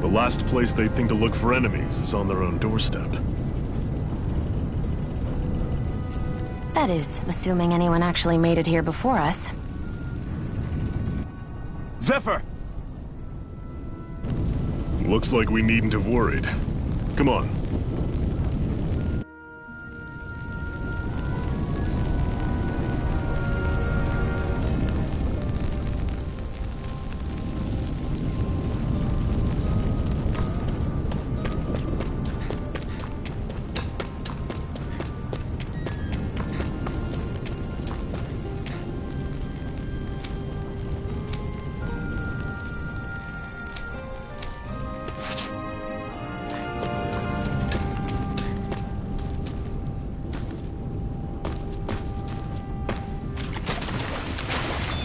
The last place they'd think to look for enemies is on their own doorstep. That is, assuming anyone actually made it here before us. Zephyr! Looks like we needn't have worried. Come on.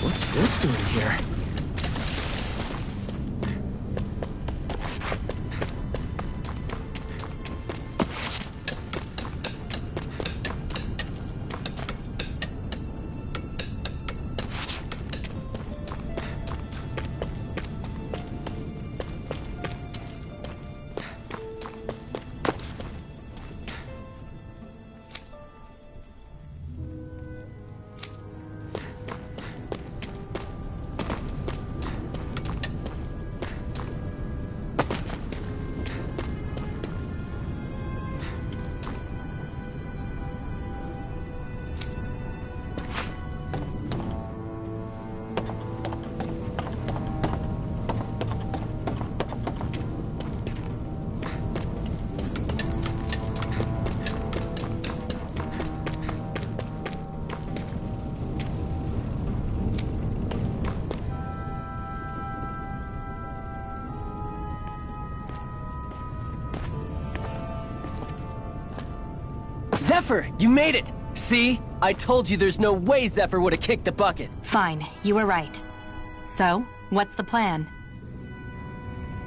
What's this doing here? Zephyr, you made it! See? I told you there's no way Zephyr would have kicked the bucket. Fine, you were right. So, what's the plan?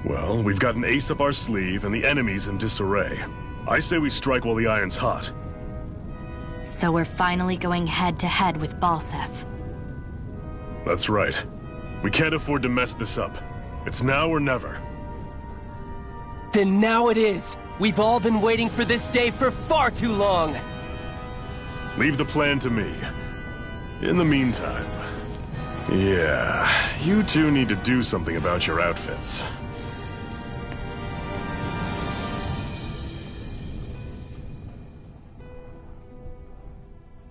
Well, we've got an ace up our sleeve and the enemy's in disarray. I say we strike while the iron's hot. So we're finally going head-to-head with Balseph. That's right. We can't afford to mess this up. It's now or never. Then now it is! We've all been waiting for this day for far too long! Leave the plan to me. In the meantime... yeah, you two need to do something about your outfits.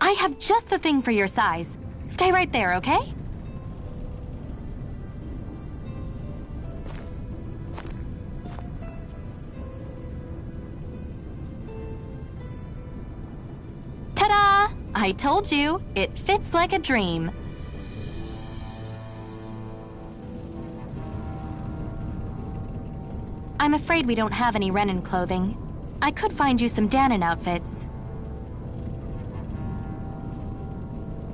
I have just the thing for your size. Stay right there, okay? Ta-da! I told you, it fits like a dream. I'm afraid we don't have any Renan clothing. I could find you some Dahnan outfits.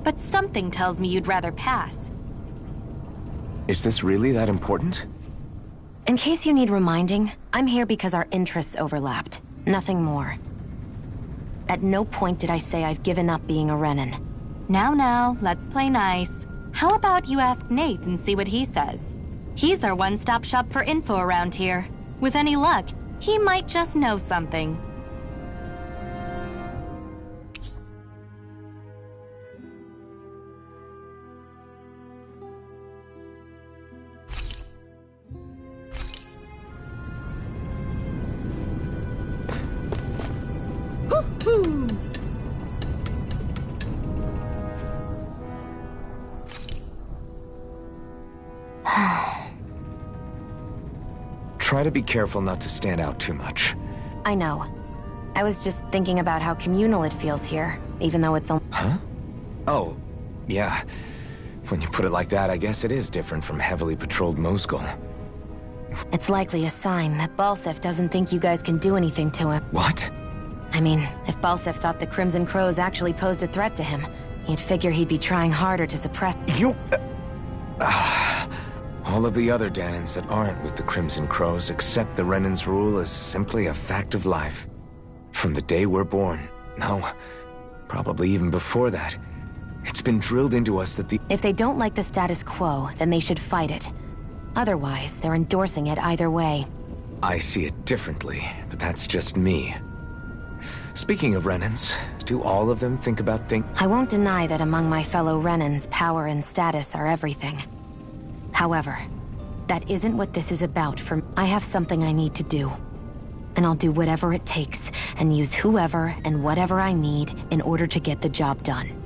But something tells me you'd rather pass. Is this really that important? In case you need reminding, I'm here because our interests overlapped. Nothing more. At no point did I say I've given up being a Renan. Now, let's play nice. How about you ask Nath and see what he says? He's our one-stop shop for info around here. With any luck, he might just know something. Try to be careful not to stand out too much. I know. I was just thinking about how communal it feels here, even though it's only... Huh? Oh, yeah. When you put it like that, I guess it is different from heavily patrolled Mosgul. It's likely a sign that Balseph doesn't think you guys can do anything to him. What? I mean, if Balseph thought the Crimson Crows actually posed a threat to him, you'd figure he'd be trying harder to suppress... You... all of the other Dahnans that aren't with the Crimson Crows accept the Renan's rule as simply a fact of life. From the day we're born. No, probably even before that. It's been drilled into us that the... If they don't like the status quo, then they should fight it. Otherwise, they're endorsing it either way. I see it differently, but that's just me. Speaking of Renans, do all of them think about I won't deny that among my fellow Renans, power and status are everything. However, that isn't what this is about for me. I have something I need to do. And I'll do whatever it takes, and use whoever and whatever I need in order to get the job done.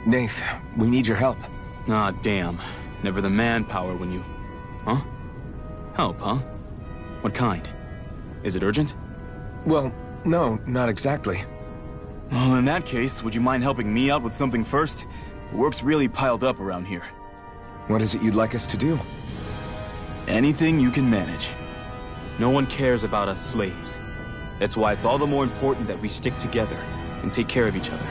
Nath, we need your help. Ah, damn. Never the manpower when you... Huh? Help, huh? What kind? Is it urgent? Well, no, not exactly. Well, in that case, would you mind helping me out with something first? The work's really piled up around here. What is it you'd like us to do? Anything you can manage. No one cares about us slaves. That's why it's all the more important that we stick together and take care of each other.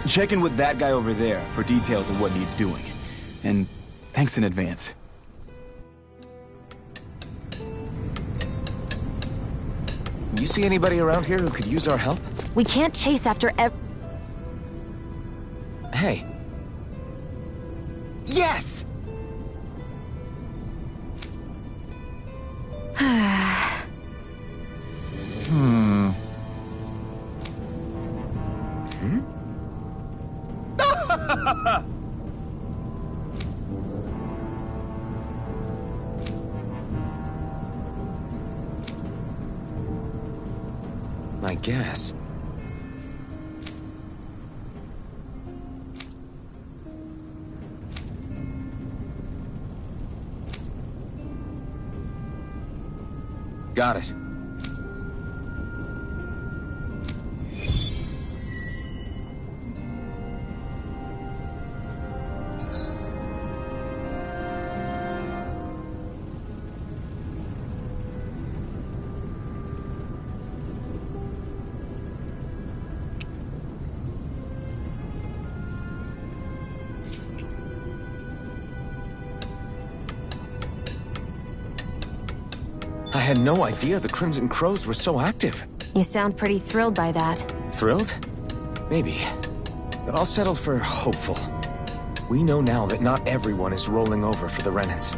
Check in with that guy over there for details of what needs doing. And thanks in advance. You see anybody around here who could use our help? We can't chase after Hey. Yes! Hmm. I guess. Got it. I had no idea the Crimson Crows were so active. You sound pretty thrilled by that. Thrilled? Maybe. But I'll settle for hopeful. We know now that not everyone is rolling over for the Renans.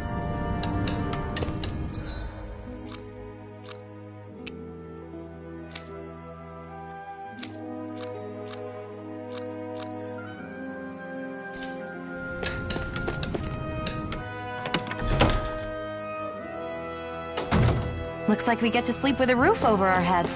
Looks like we get to sleep with a roof over our heads.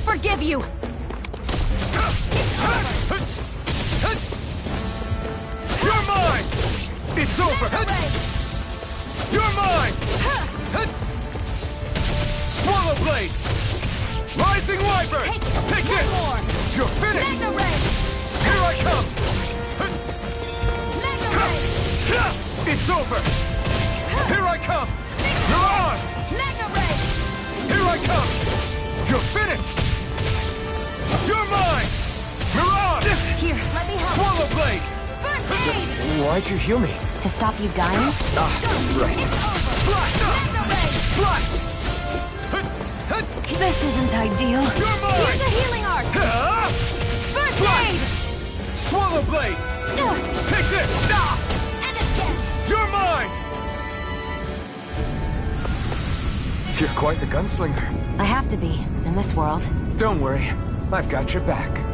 Forgive you! You're mine! It's over! You're mine! Swallow Blade! Rising Wyvern! Take this! You're finished! Here I come! It's over! Here I come! You're on! Magna Ray! Here I come! You're finished! You're mine! Mirage! Here, let me help. Swallow Blade! First aid! Why'd you heal me? To stop you dying? Right. Magna Ray! This isn't ideal. You're mine! Here's a healing arc! First aid! Swallow Blade! Take this! And again! You're mine! You're quite the gunslinger. I have to be, in this world. Don't worry. I've got your back.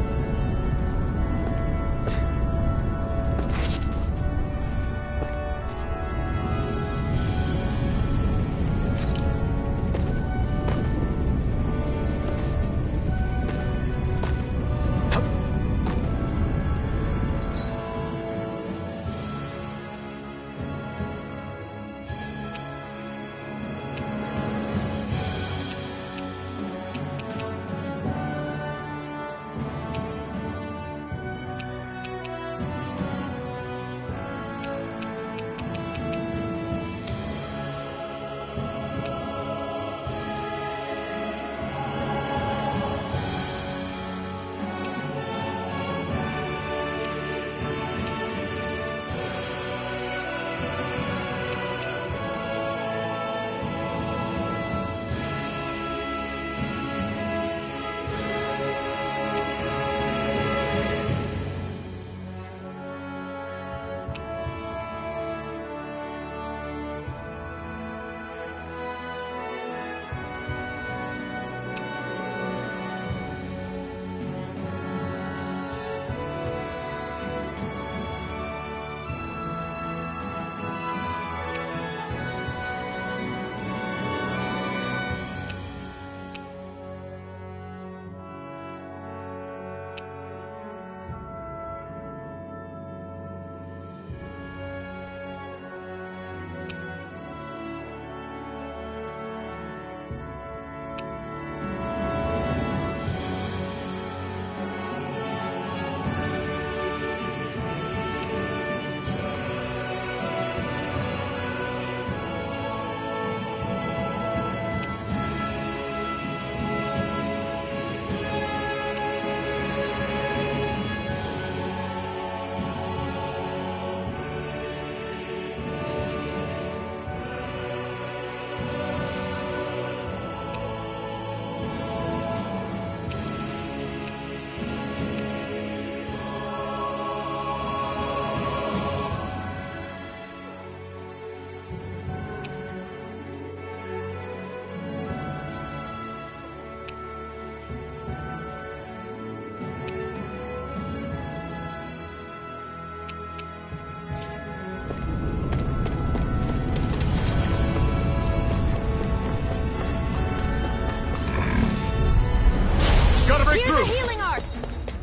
Here's a healing arc!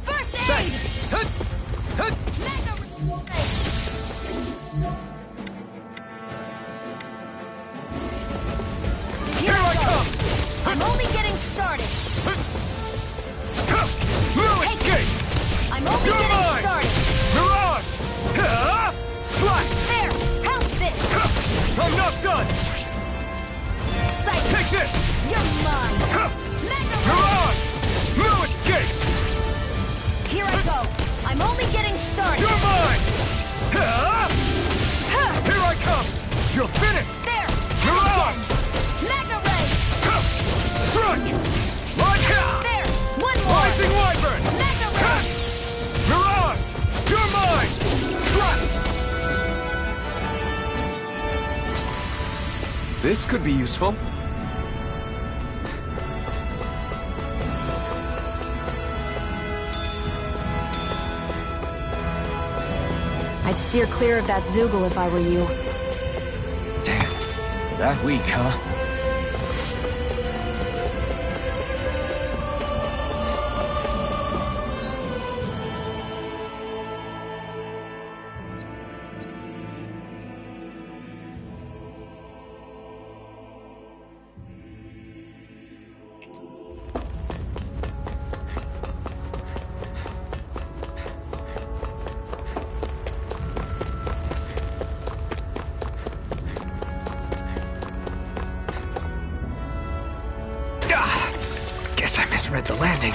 First aid! Here I come! I'm only getting started! No escape! I'm only getting started! Mirage! Slash! There! Help this! I'm not done! Sight. Take this! You're mine! Mirage! No escape! Here I go! I'm only getting started! You're mine! Here I come! You're finished! There! Mirage! Magna Ray! Strike! Launch! There! One more! Rising Wyvern! Magna Ray! Mirage! You're mine! Strike! This could be useful. I'd steer clear of that Zoogle if I were you. Damn. That weak, huh? the landing.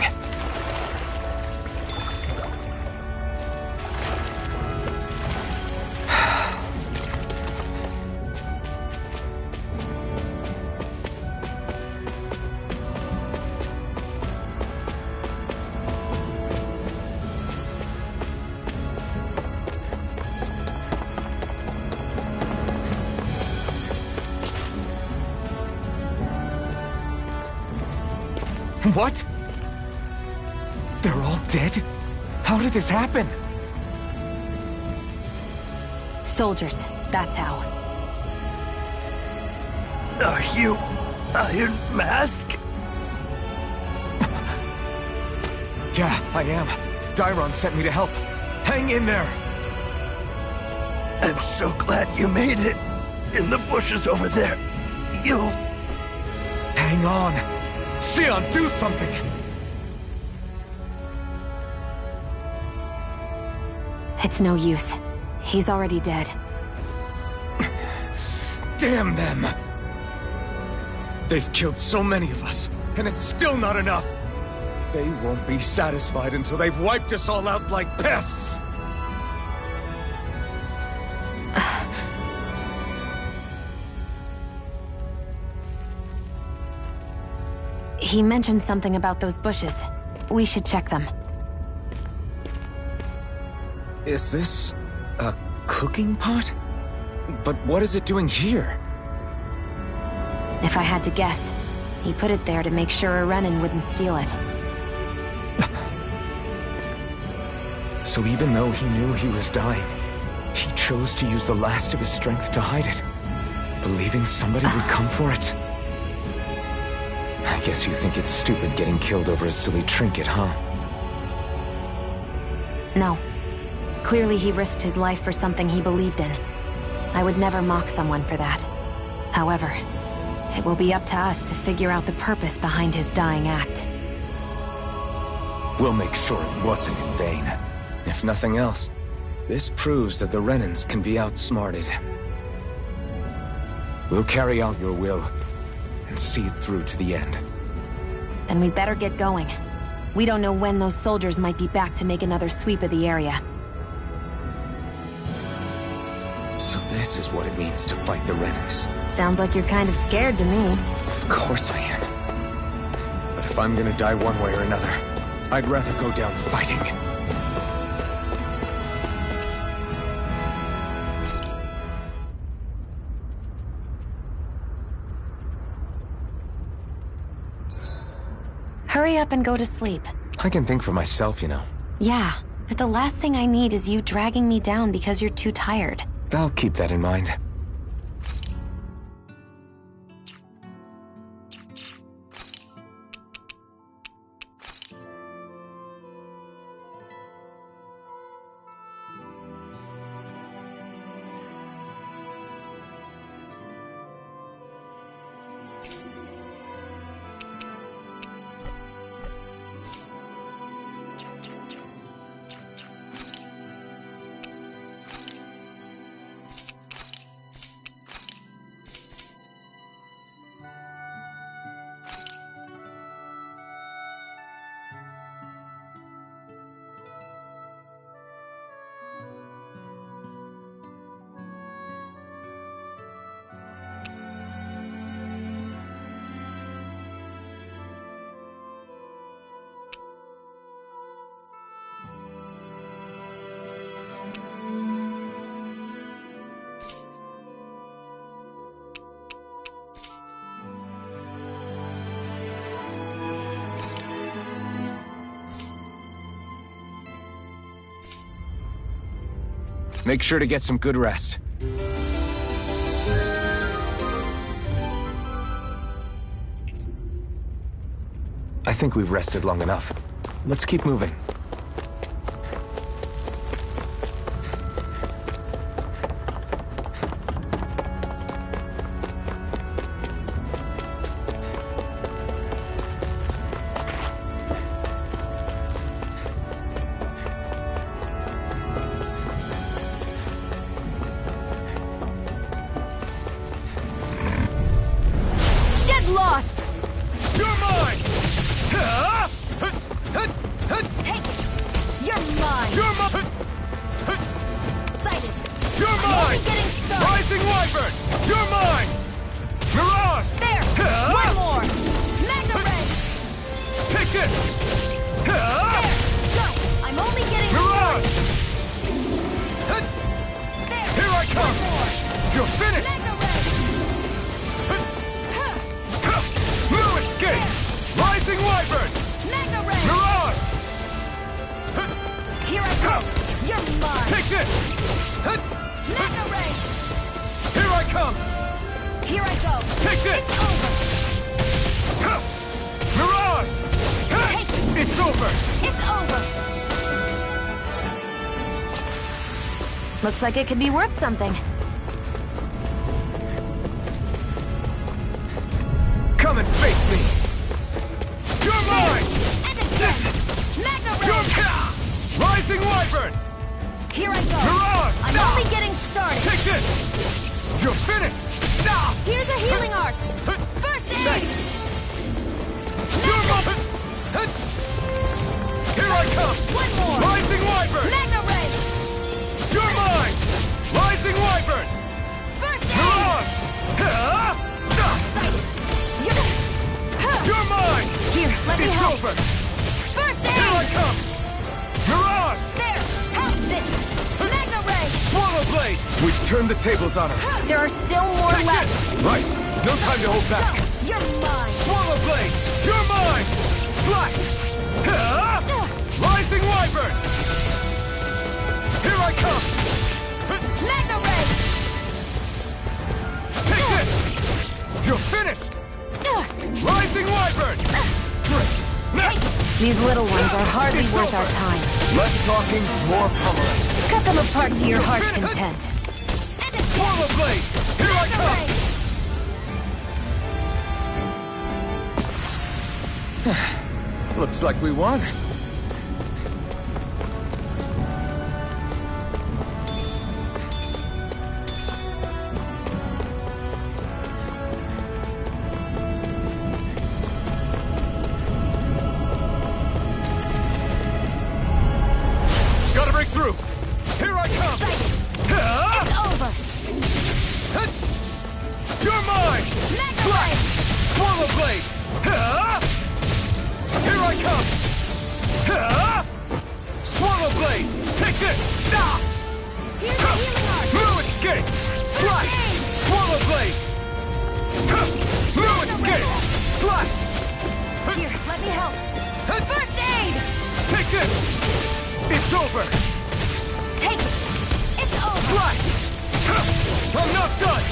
What? They're all dead? How did this happen? Soldiers, that's how. Are you Iron Mask? Yeah, I am. Dairon sent me to help. Hang in there! I'm so glad you made it. In the bushes over there. You'll... Hang on! Xion, do something! It's no use. He's already dead. Damn them! They've killed so many of us, and it's still not enough! They won't be satisfied until they've wiped us all out like pests! He mentioned something about those bushes. We should check them. Is this... a cooking pot? But what is it doing here? If I had to guess, he put it there to make sure a Renan wouldn't steal it. So even though he knew he was dying, he chose to use the last of his strength to hide it, believing somebody would come for it. I guess you think it's stupid getting killed over a silly trinket, huh? No. Clearly he risked his life for something he believed in. I would never mock someone for that. However, it will be up to us to figure out the purpose behind his dying act. We'll make sure it wasn't in vain. If nothing else, this proves that the Renans can be outsmarted. We'll carry out your will, and see it through to the end. Then we'd better get going. We don't know when those soldiers might be back to make another sweep of the area. So this is what it means to fight the Renans. Sounds like you're kind of scared to me. Of course I am. But if I'm gonna die one way or another, I'd rather go down fighting. Hurry up and go to sleep. I can think for myself, you know. Yeah, but the last thing I need is you dragging me down because you're too tired. I'll keep that in mind. Make sure to get some good rest. I think we've rested long enough. Let's keep moving. Take this! There! Go! I'm only getting Mirage! There! Here I come! You're finished! Blue escape! Rising Wyvern! Magna Ray! Mirage! Here I go! You're mine! Take this! Magna Ray! Here I come! Here I go! Take this! It's over! Mirage! Take it! It's over! It's over! Looks like it could be worth something. Come and face me! You're mine! And again! Magna Ray! Rising Wyvern! Here I go! Mirage! I'm only getting started! Take this! You're finished! Here's a healing arc! First aid! You're mine! Here I come! One more! Rising Wyvern! Magna Ray! You're mine! Rising Wyvern! First aid! Mirage! You're mine! Here, let me It's help! over! First aid! Here I come! Mirage! There! Help this! Magna Ray! Swallow Blade! We've turned the tables on her. There are still more left! Right! No time to hold back! Go! You're mine! Swallow Blade! You're mine! Slash! Rising Wyvern! Here I come! Magna Ray! Take this! You're finished! Rising Wyvern! Great! These little ones are hardly worth our time. Less talking, more pummeling. Cut them apart to your heart's content. Swallow Blade! Here I come! Looks like we won. Gotta break through! Here I come! It's over! You're mine! Magna Ray! Swallow Blade! Here I come! Swallow Blade! Take this! Here's a healing arc! Blue escape! Slice! Swallow Blade! Blue escape! Slice! Here, let me help! First aid! Take this! It's over! Take it! It's over! Slice! I'm not done!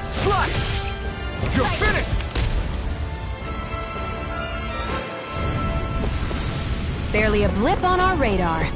Slice! You're finished! Barely a blip on our radar.